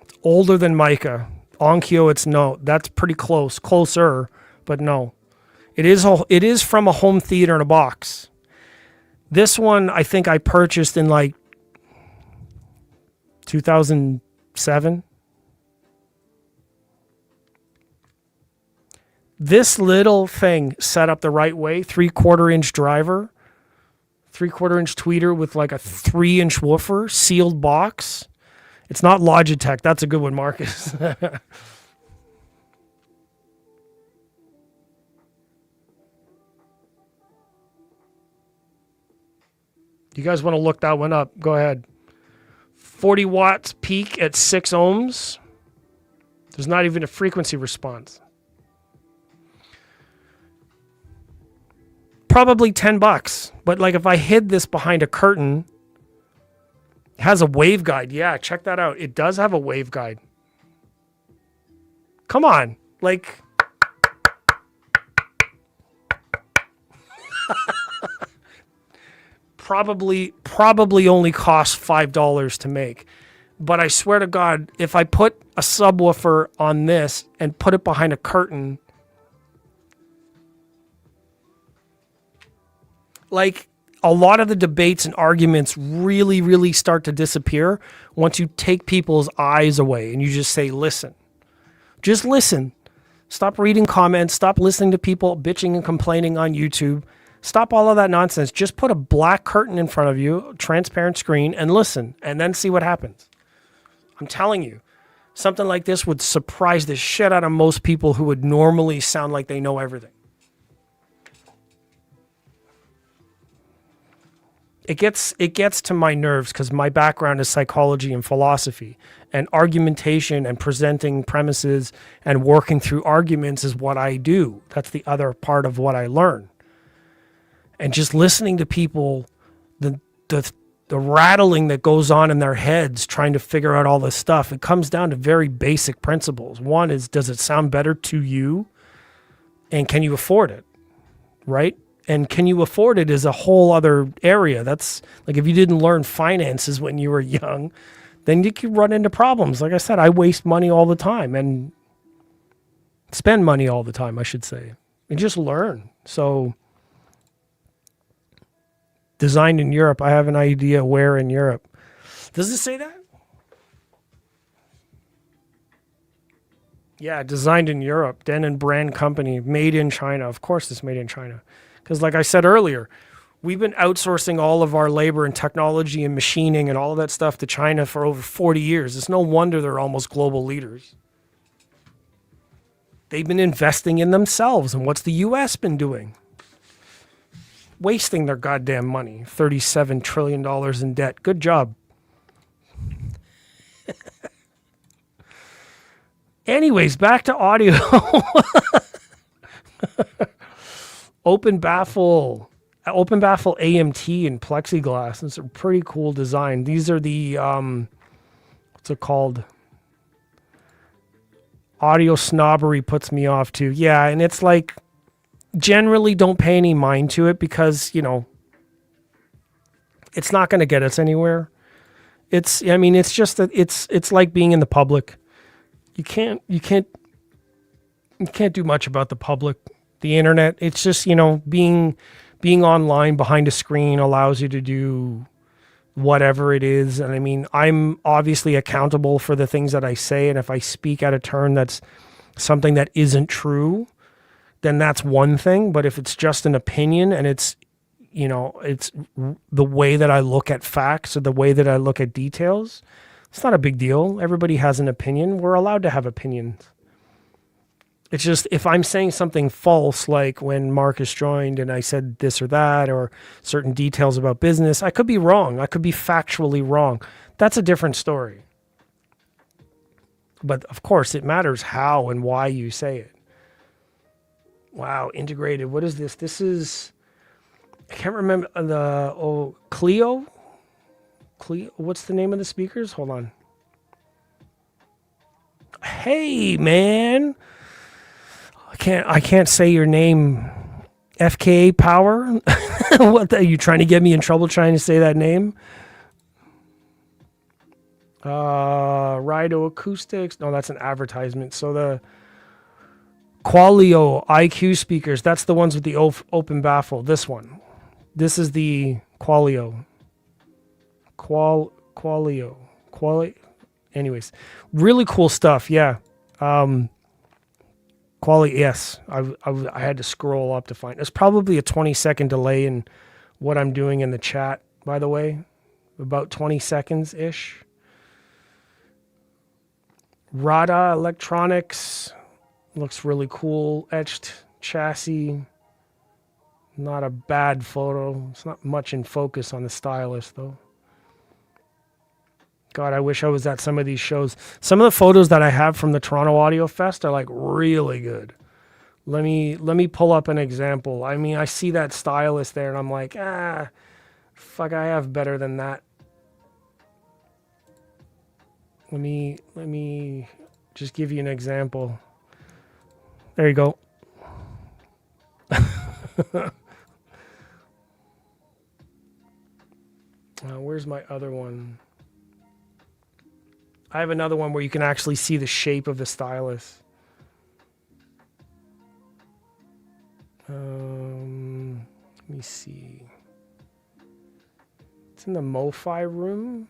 It's older than Mica. Onkyo, it's no. That's pretty close. Closer, but no. It is from a home theater in a box. This one, I think I purchased in like 2007. This little thing set up the right way, 3/4 inch driver, 3/4 inch tweeter with like a 3-inch woofer, sealed box. It's not Logitech. That's a good one, Marcus. You guys want to look that one up? Go ahead. 40 watts peak at 6 ohms. There's not even a frequency response. Probably $10. But like if I hid this behind a curtain, it has a waveguide. Yeah, check that out. It does have a waveguide. Come on. Like probably only costs $5 to make. But I swear to God, if I put a subwoofer on this and put it behind a curtain, like a lot of the debates and arguments really, really start to disappear once you take people's eyes away and you just say, listen. Just listen. Stop reading comments. Stop listening to people bitching and complaining on YouTube. Stop all of that nonsense. Just put a black curtain in front of you, transparent screen, and listen, and then see what happens. I'm telling you, something like this would surprise the shit out of most people who would normally sound like they know everything. It gets to my nerves because my background is psychology and philosophy, and argumentation and presenting premises and working through arguments is what I do. That's the other part of what I learn. And just listening to people, the rattling that goes on in their heads trying to figure out all this stuff, it comes down to very basic principles. One is, does it sound better to you? And can you afford it? Right? And can you afford it is a whole other area. That's like if you didn't learn finances when you were young, then you could run into problems. Like I said, I waste money all the time and spend money all the time, I should say, and just learn. So designed in Europe, I have an idea where in Europe. Does it say that? Yeah, designed in Europe, Denon brand company, made in China. Of course it's made in China. Because like I said earlier, we've been outsourcing all of our labor and technology and machining and all of that stuff to China for over 40 years. It's no wonder they're almost global leaders. They've been investing in themselves. And what's the U.S. been doing? Wasting their goddamn money. $37 trillion in debt. Good job. Anyways, back to audio. Open baffle AMT and plexiglass. It's a pretty cool design. These are the, what's it called? Audio snobbery puts me off too. Yeah, and it's like, generally don't pay any mind to it because, you know, it's not going to get us anywhere. It's just that it's like being in the public. You can't do much about the public, the internet. It's just, you know, being online behind a screen allows you to do whatever it is. And I mean, I'm obviously accountable for the things that I say. And if I speak out of turn, that's something that isn't true, then that's one thing. But if it's just an opinion and it's, you know, it's the way that I look at facts or the way that I look at details, it's not a big deal. Everybody has an opinion. We're allowed to have opinions. It's just if I'm saying something false, like when Marcus joined and I said this or that, or certain details about business, I could be wrong. I could be factually wrong. That's a different story. But of course, it matters how and why you say it. Wow, integrated. What is this? This is, I can't remember Clio? What's the name of the speakers? Hold on. Hey, man. I can't say your name. FKA Power? What are you trying to get me in trouble trying to say that name? Rido Acoustics. No, that's an advertisement. So the Qualio IQ speakers, that's the ones with the open baffle. This one. This is the Qualio. Qualio. Anyways, really cool stuff. Yeah. Quality, yes. I had to scroll up to find. There's probably a 20-second delay in what I'm doing in the chat, by the way. About 20 seconds-ish. Rada Electronics. Looks really cool. Etched chassis. Not a bad photo. It's not much in focus on the stylus, though. God, I wish I was at some of these shows. Some of the photos that I have from the Toronto Audio Fest are like really good. Let me pull up an example. I mean, I see that stylus there and I'm like, fuck, I have better than that. Let me just give you an example. There you go. Where's my other one? I have another one where you can actually see the shape of the stylus. Let me see. It's in the MoFi room.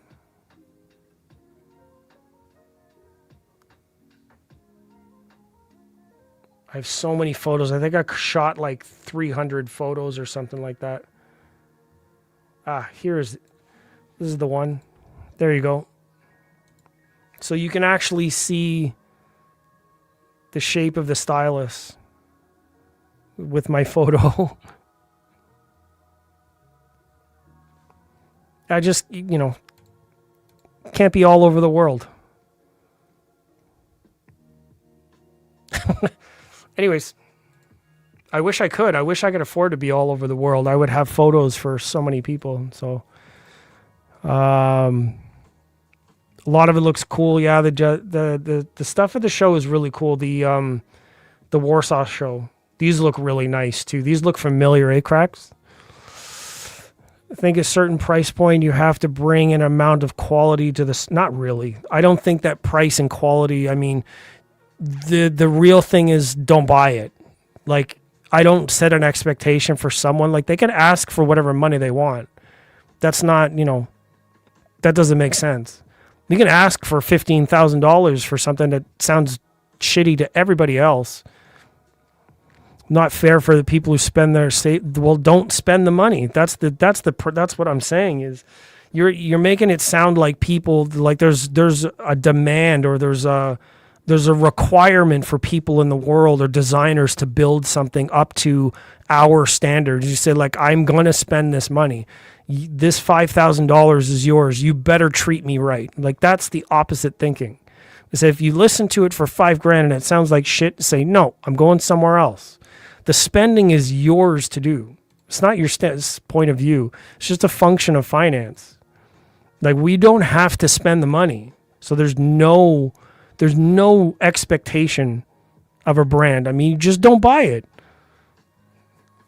I have so many photos. I think I shot like 300 photos or something like that. This is the one. There you go. So you can actually see the shape of the stylus with my photo. I just, you know, can't be all over the world. Anyways, I wish I could. I wish I could afford to be all over the world. I would have photos for so many people. So, a lot of it looks cool. Yeah, the stuff at the show is really cool. The Warsaw show. These look really nice too. These look familiar, eh, Cracks? I think a certain price point, you have to bring an amount of quality to this. Not really. I don't think that price and quality, I mean, the real thing is don't buy it. Like, I don't set an expectation for someone. Like, they can ask for whatever money they want. That's not, that doesn't make sense. You can ask for $15,000 for something that sounds shitty to everybody else. Not fair for the people who spend their don't spend the money. That's what I'm saying is you're making it sound like people, like there's a demand or there's a requirement for people in the world or designers to build something up to our standards. You say, like, I'm going to spend this money. This $5,000 is yours. You better treat me right. Like, that's the opposite thinking. So if you listen to it for $5,000 and it sounds like shit, say, no, I'm going somewhere else. The spending is yours to do. It's not your point of view. It's just a function of finance. Like, we don't have to spend the money. So there's no expectation of a brand. I mean, you just don't buy it.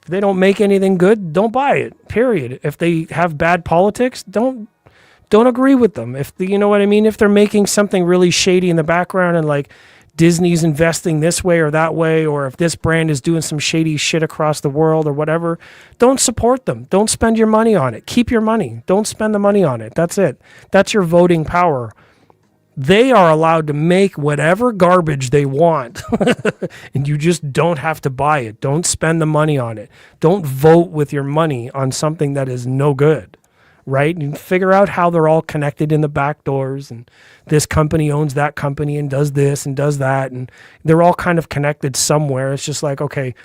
If they don't make anything good, don't buy it. Period. If they have bad politics, don't agree with them. If you know what I mean? If they're making something really shady in the background and like Disney's investing this way or that way, or if this brand is doing some shady shit across the world or whatever, don't support them. Don't spend your money on it. Keep your money. Don't spend the money on it. That's it. That's your voting power. They are allowed to make whatever garbage they want, and you just don't have to buy it. Don't spend the money on it. Don't vote with your money on something that is no good, right? And figure out how they're all connected in the back doors, and this company owns that company and does this and does that, and they're all kind of connected somewhere. It's just like, okay,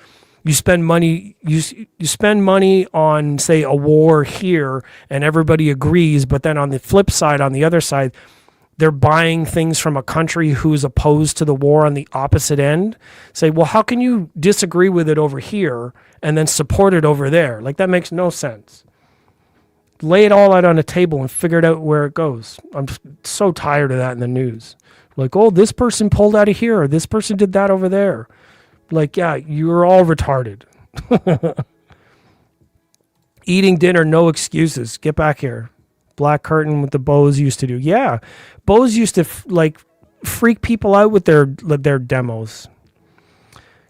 you spend money, you spend money on, say, a war here, and everybody agrees, but then on the flip side, on the other side, they're buying things from a country who's opposed to the war on the opposite end. Say, well, how can you disagree with it over here and then support it over there? Like, that makes no sense. Lay it all out on a table and figure it out where it goes. I'm so tired of that in the news. Like, oh, this person pulled out of here, or this person did that over there. Like, yeah, you're all retarded. Eating dinner, no excuses. Get back here. Black curtain with the Bose used to do. Yeah, Bose used to freak people out with their demos.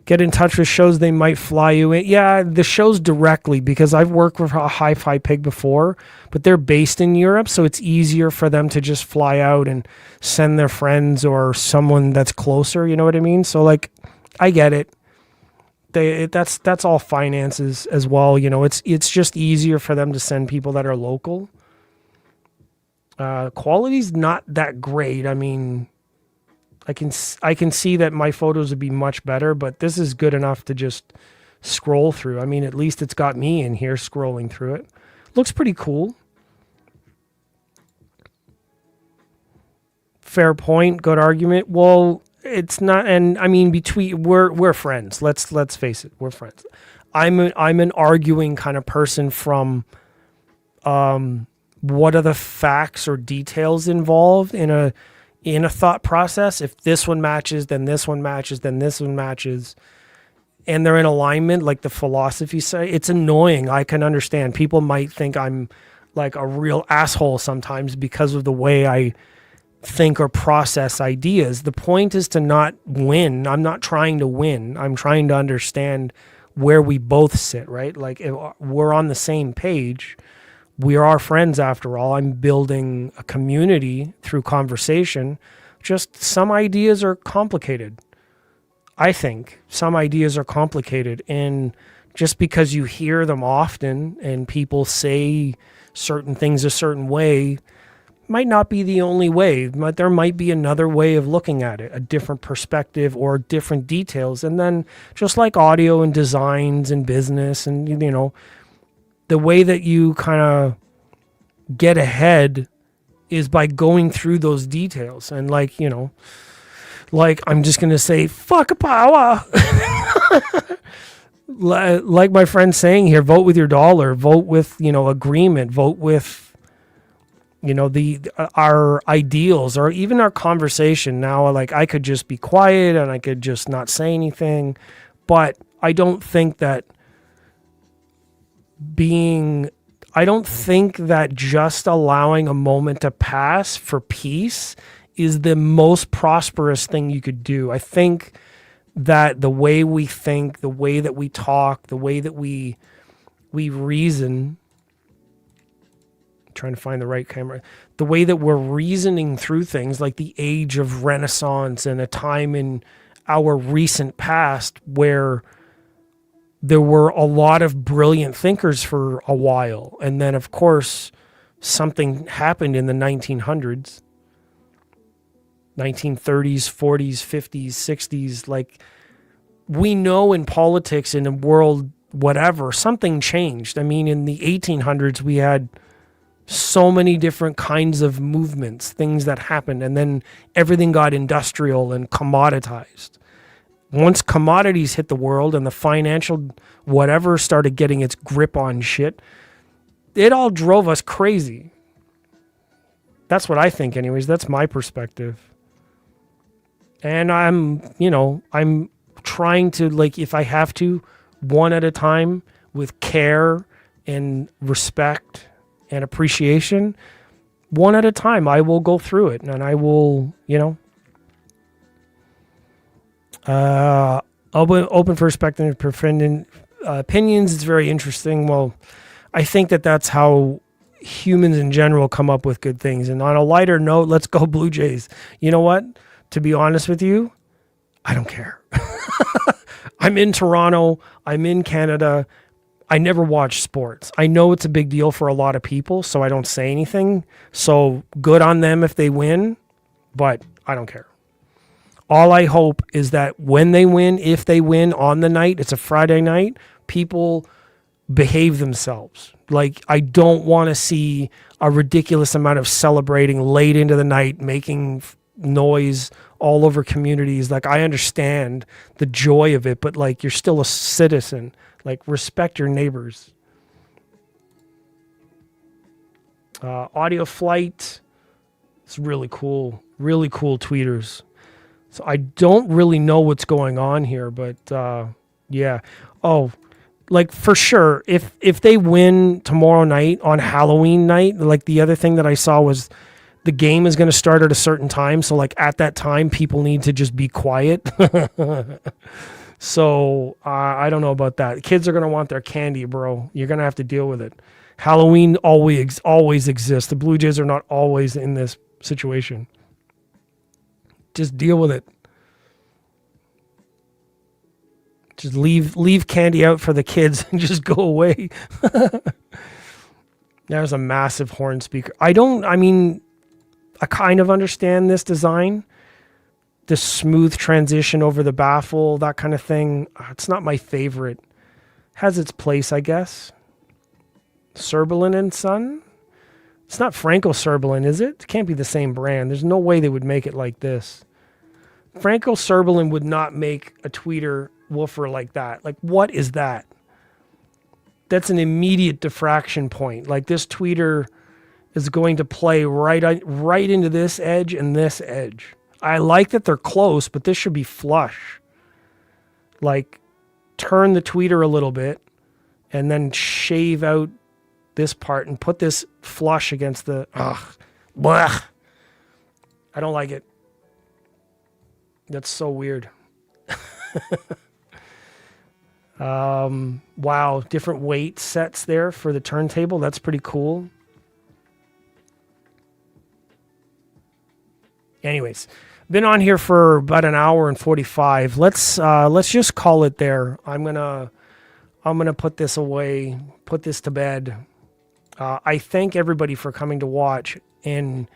Get in touch with shows, they might fly you in. Yeah, the shows directly, because I've worked with a HiFi Pig before, but they're based in Europe, so it's easier for them to just fly out and send their friends or someone that's closer, you know what I mean? So, like, I get it. That's all finances as well, you know. It's just easier for them to send people that are local. Quality's not that great. I mean, I can see that my photos would be much better, but this is good enough to just scroll through. I mean, at least it's got me in here scrolling through it. Looks pretty cool. Fair point, good argument. Well, it's not, and I mean, we're friends. Let's face it, we're friends. I'm an arguing kind of person from what are the facts or details involved in a thought process. If this one matches, then this one matches, then this one matches, and they're in alignment, like the philosophy say. It's annoying. I can understand. People might think I'm like a real asshole sometimes because of the way I think or process ideas. The point is to not win. I'm not trying to win. I'm trying to understand where we both sit, right? Like, if we're on the same page, we are friends after all. I'm building a community through conversation. Just some ideas are complicated. I think some ideas are complicated. And just because you hear them often and people say certain things a certain way might not be the only way. But there might be another way of looking at it, a different perspective or different details. And then just like audio and designs and business and, you know, the way that you kind of get ahead is by going through those details. And like, you know, like I'm just going to say, fuck power. Like my friend's saying here, vote with your dollar, vote with, you know, agreement, vote with, you know, our ideals or even our conversation. Now, like I could just be quiet and I could just not say anything, but I don't think that just allowing a moment to pass for peace is the most prosperous thing you could do. I think that the way we think, the way that we talk, the way that we reason, trying to find the right camera, the way that we're reasoning through things, like the age of Renaissance and a time in our recent past where there were a lot of brilliant thinkers for a while. And then, of course, something happened in the 1900s, 1930s, 40s, 50s, 60s. Like, we know in politics, in the world, whatever, something changed. I mean, in the 1800s, we had so many different kinds of movements, things that happened, and then everything got industrial and commoditized. Once commodities hit the world and the financial whatever started getting its grip on shit, it all drove us crazy. That's what I think anyways. That's my perspective. And I'm trying to, like, if I have to, one at a time, with care and respect and appreciation, one at a time, I will go through it, and I will, open for speculative opinions. It's very interesting. Well, I think that's how humans in general come up with good things. And on a lighter note, let's go Blue Jays. You know what? To be honest with you, I don't care. I'm in Toronto. I'm in Canada. I never watch sports. I know it's a big deal for a lot of people, so I don't say anything. So good on them if they win, but I don't care. All I hope is that when they win, if they win on the night, it's a Friday night, people behave themselves. Like, I don't want to see a ridiculous amount of celebrating late into the night, making noise all over communities. Like, I understand the joy of it, but like, you're still a citizen. Like, respect your neighbors. Audio Flight. It's really cool. Really cool tweeters. So I don't really know what's going on here, but yeah. Oh, like, for sure, if they win tomorrow night on Halloween night, like, the other thing that I saw was the game is going to start at a certain time. So, like, at that time, people need to just be quiet. So I don't know about that. Kids are going to want their candy, bro. You're going to have to deal with it. Halloween always exists. The Blue Jays are not always in this situation. Just deal with it. Just leave candy out for the kids and just go away. There's a massive horn speaker. I kind of understand this design. The smooth transition over the baffle, that kind of thing. It's not my favorite. Has its place, I guess. Serbalin and Son? It's not Franco Serbalin, is it? It can't be the same brand. There's no way they would make it like this. Franco Serbalin would not make a tweeter woofer like that. Like, what is that? That's an immediate diffraction point. Like, this tweeter is going to play right into this edge and this edge. I like that they're close, but this should be flush. Like, turn the tweeter a little bit and then shave out this part and put this flush against the... Blech. I don't like it. That's so weird. Wow, different weight sets there for the turntable. That's pretty cool. Anyways, been on here for about an hour and 45. Let's just call it there. I'm gonna put this away, put this to bed. I thank everybody for coming to watch and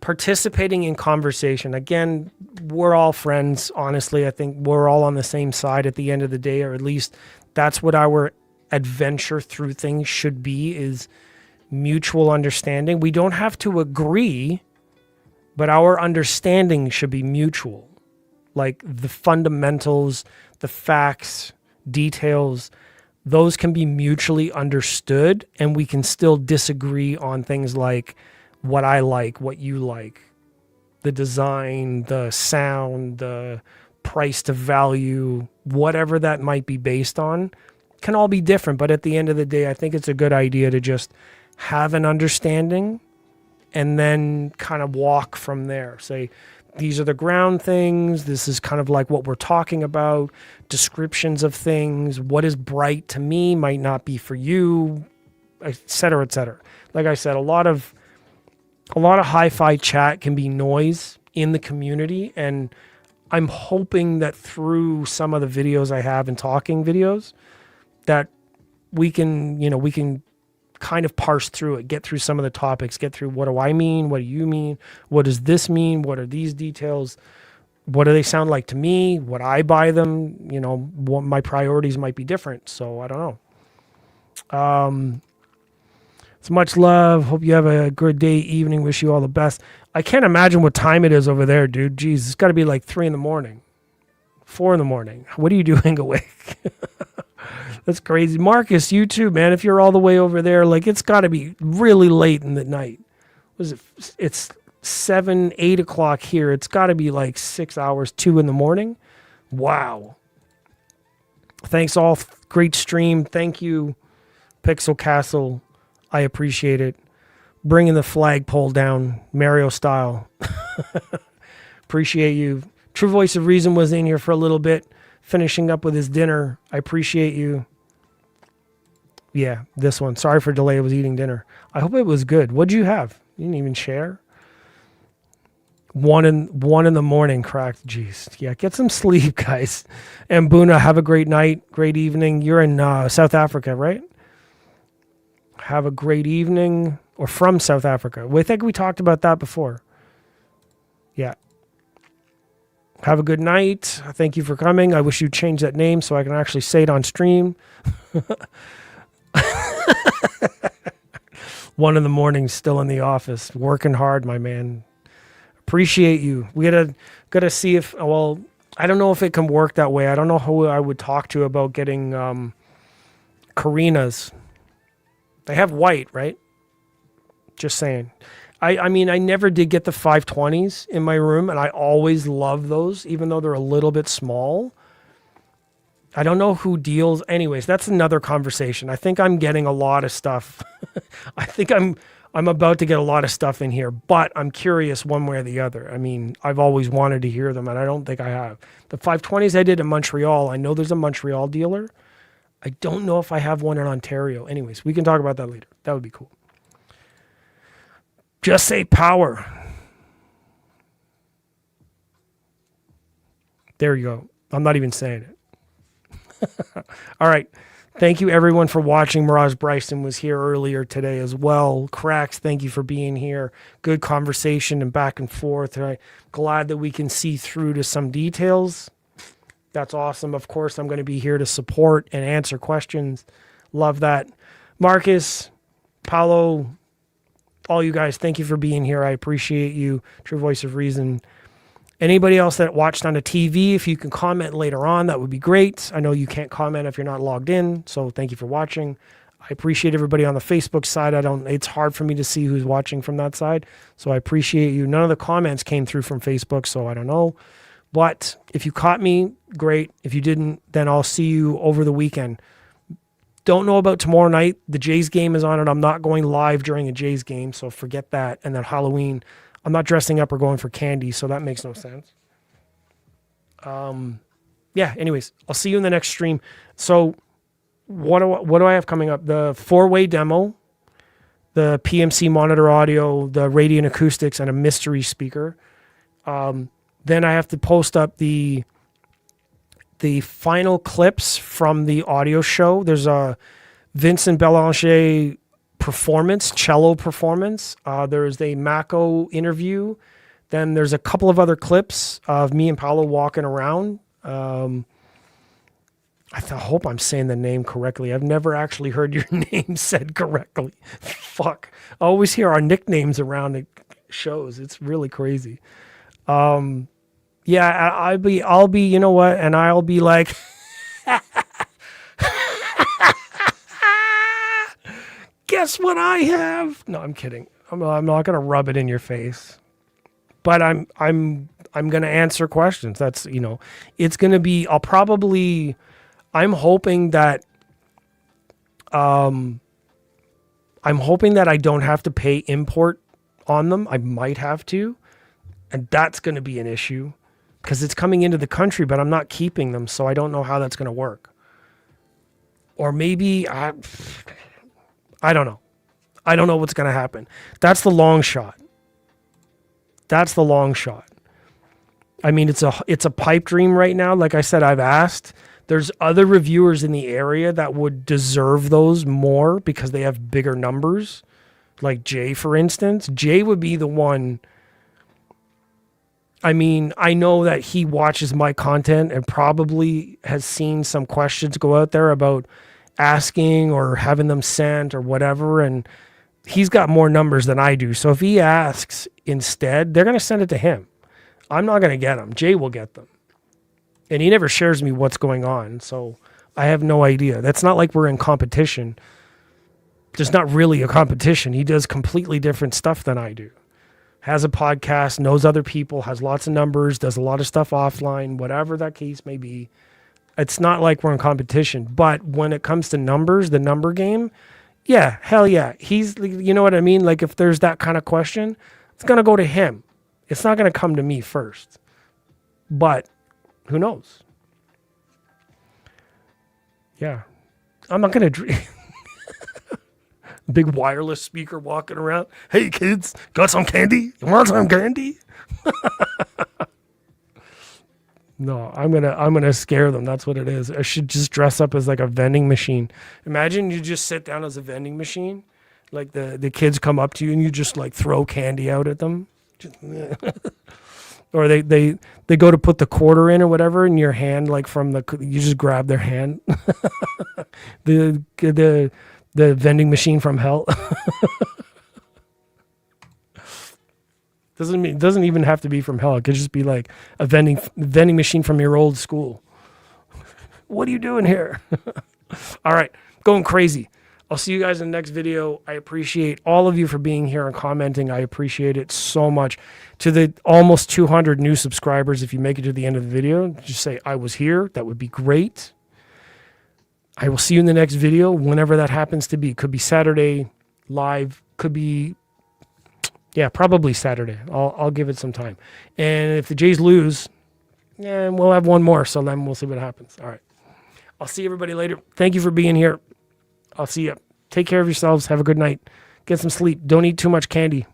participating in conversation. Again, we're all friends. Honestly, I think we're all on the same side at the end of the day, or at least that's what our adventure through things should be, is mutual understanding. We don't have to agree, but our understanding should be mutual. Like, the fundamentals, the facts, details, those can be mutually understood, and we can still disagree on things like what I like, what you like, the design, the sound, the price to value, whatever that might be based on, can all be different. But at the end of the day, I think it's a good idea to just have an understanding and then kind of walk from there. Say, these are the ground things. This is kind of like what we're talking about. Descriptions of things. What is bright to me might not be for you, et cetera, et cetera. Like I said, a lot of hi-fi chat can be noise in the community, and I'm hoping that through some of the videos I have and talking videos that we can kind of parse through it, get through some of the topics, get through what do I mean, what do you mean, what does this mean, what are these details, what do they sound like to me, would I buy them, what my priorities might be different, so I don't know. It's much love, hope you have a good day, evening, wish you all the best. I can't imagine what time it is over there, dude. Jeez, it's got to be like 3 a.m, 4 a.m. What are you doing awake? That's crazy. Marcus, you too, man. If you're all the way over there, like, it's got to be really late in the night. Was it? It's 7, 8 o'clock here. It's got to be like 6 hours, 2 a.m. Wow. Thanks all. Great stream. Thank you, Pixel Castle. I appreciate it. Bringing the flagpole down, Mario style. Appreciate you. True Voice of Reason was in here for a little bit, finishing up with his dinner. I appreciate you. Yeah, this one. Sorry for delay. I was eating dinner. I hope it was good. What'd you have? You didn't even share? 1 in the morning cracked. Jeez. Yeah, get some sleep, guys. And Buna, have a great night, great evening. You're in South Africa, right? Have a great evening. Or from South Africa. I think we talked about that before. Yeah. Have a good night. Thank you for coming. I wish you'd change that name so I can actually say it on stream. 1 a.m, still in the office. Working hard, my man. Appreciate you. We gotta see if, well, I don't know if it can work that way. I don't know who I would talk to about getting Karina's. They have white, right? Just saying. I mean, I never did get the 520s in my room, and I always love those, even though they're a little bit small. I don't know who deals. Anyways, that's another conversation. I think I'm getting a lot of stuff. I think I'm about to get a lot of stuff in here, but I'm curious one way or the other. I mean, I've always wanted to hear them, and I don't think I have. The 520s I did in Montreal, I know there's a Montreal dealer. I don't know if I have one in Ontario. Anyways, we can talk about that later. That would be cool. Just say power. There you go. I'm not even saying it. All right. Thank you, everyone, for watching. Mirage Bryson was here earlier today as well. Cracks, thank you for being here. Good conversation and back and forth. I'm glad that we can see through to some details. That's awesome. Of course, I'm going to be here to support and answer questions. Love that. Marcus, Paulo, all you guys, thank you for being here. I appreciate you. True Voice of Reason. Anybody else that watched on the TV, if you can comment later on, that would be great. I know you can't comment if you're not logged in, so thank you for watching. I appreciate everybody on the Facebook side. It's hard for me to see who's watching from that side, so I appreciate you. None of the comments came through from Facebook, so I don't know. But if you caught me, great. If you didn't, then I'll see you over the weekend. Don't know about tomorrow night. The Jays game is on, and I'm not going live during a Jays game, so forget that. And then Halloween, I'm not dressing up or going for candy, so that makes no sense. Yeah, anyways, I'll see you in the next stream. So what do I have coming up? The 4-way demo, the PMC monitor audio, the Radiant acoustics, and a mystery speaker. Then I have to post up the final clips from the audio show. There's a Vincent Belanger cello performance. There's a Mako interview. Then there's a couple of other clips of me and Paolo walking around. I hope I'm saying the name correctly. I've never actually heard your name said correctly. Fuck. I always hear our nicknames around at shows. It's really crazy. Yeah, I'll be, you know what? And I'll be like, guess what I have? No, I'm kidding. I'm not going to rub it in your face, but I'm I'm going to answer questions. That's, it's going to be, I'm hoping that, I don't have to pay import on them. I might have to, and that's going to be an issue because it's coming into the country, but I'm not keeping them. So I don't know how that's going to work. Or maybe I don't know. I don't know what's going to happen. That's the long shot. I mean, it's a pipe dream right now. Like I said, I've asked. There's other reviewers in the area that would deserve those more because they have bigger numbers. Like Jay, for instance. Jay would be the one. I mean, I know that he watches my content and probably has seen some questions go out there about asking or having them sent or whatever. And he's got more numbers than I do. So if he asks instead, they're going to send it to him. I'm not going to get them. Jay will get them. And he never shares me what's going on. So I have no idea. That's not like we're in competition. There's not really a competition. He does completely different stuff than I do. Has a podcast, knows other people, has lots of numbers, does a lot of stuff offline, whatever that case may be. It's not like we're in competition. But when it comes to numbers, the number game, yeah, hell yeah. He's, you know what I mean? Like if there's that kind of question, it's going to go to him. It's not going to come to me first. But who knows? Yeah. I'm not going to... Big wireless speaker walking around. Hey, kids, got some candy? You want some candy? No, I'm gonna scare them. That's what it is. I should just dress up as like a vending machine. Imagine you just sit down as a vending machine. Like the kids come up to you and you just like throw candy out at them. Or they go to put the quarter in or whatever in your hand, like you just grab their hand. the vending machine from hell. Doesn't even have to be from hell. It could just be like a vending machine from your old school. What are you doing here? All right, going crazy. I'll see you guys in the next video. I appreciate all of you for being here and commenting. I appreciate it so much. To the almost 200 new subscribers, if you make it to the end of the video, just say I was here. That would be great. I will see you in the next video, whenever that happens to be. Could be Saturday live. Could be, yeah, probably Saturday. I'll give it some time. And if the Jays lose, yeah, we'll have one more. So then we'll see what happens. All right. I'll see everybody later. Thank you for being here. I'll see you. Take care of yourselves. Have a good night. Get some sleep. Don't eat too much candy.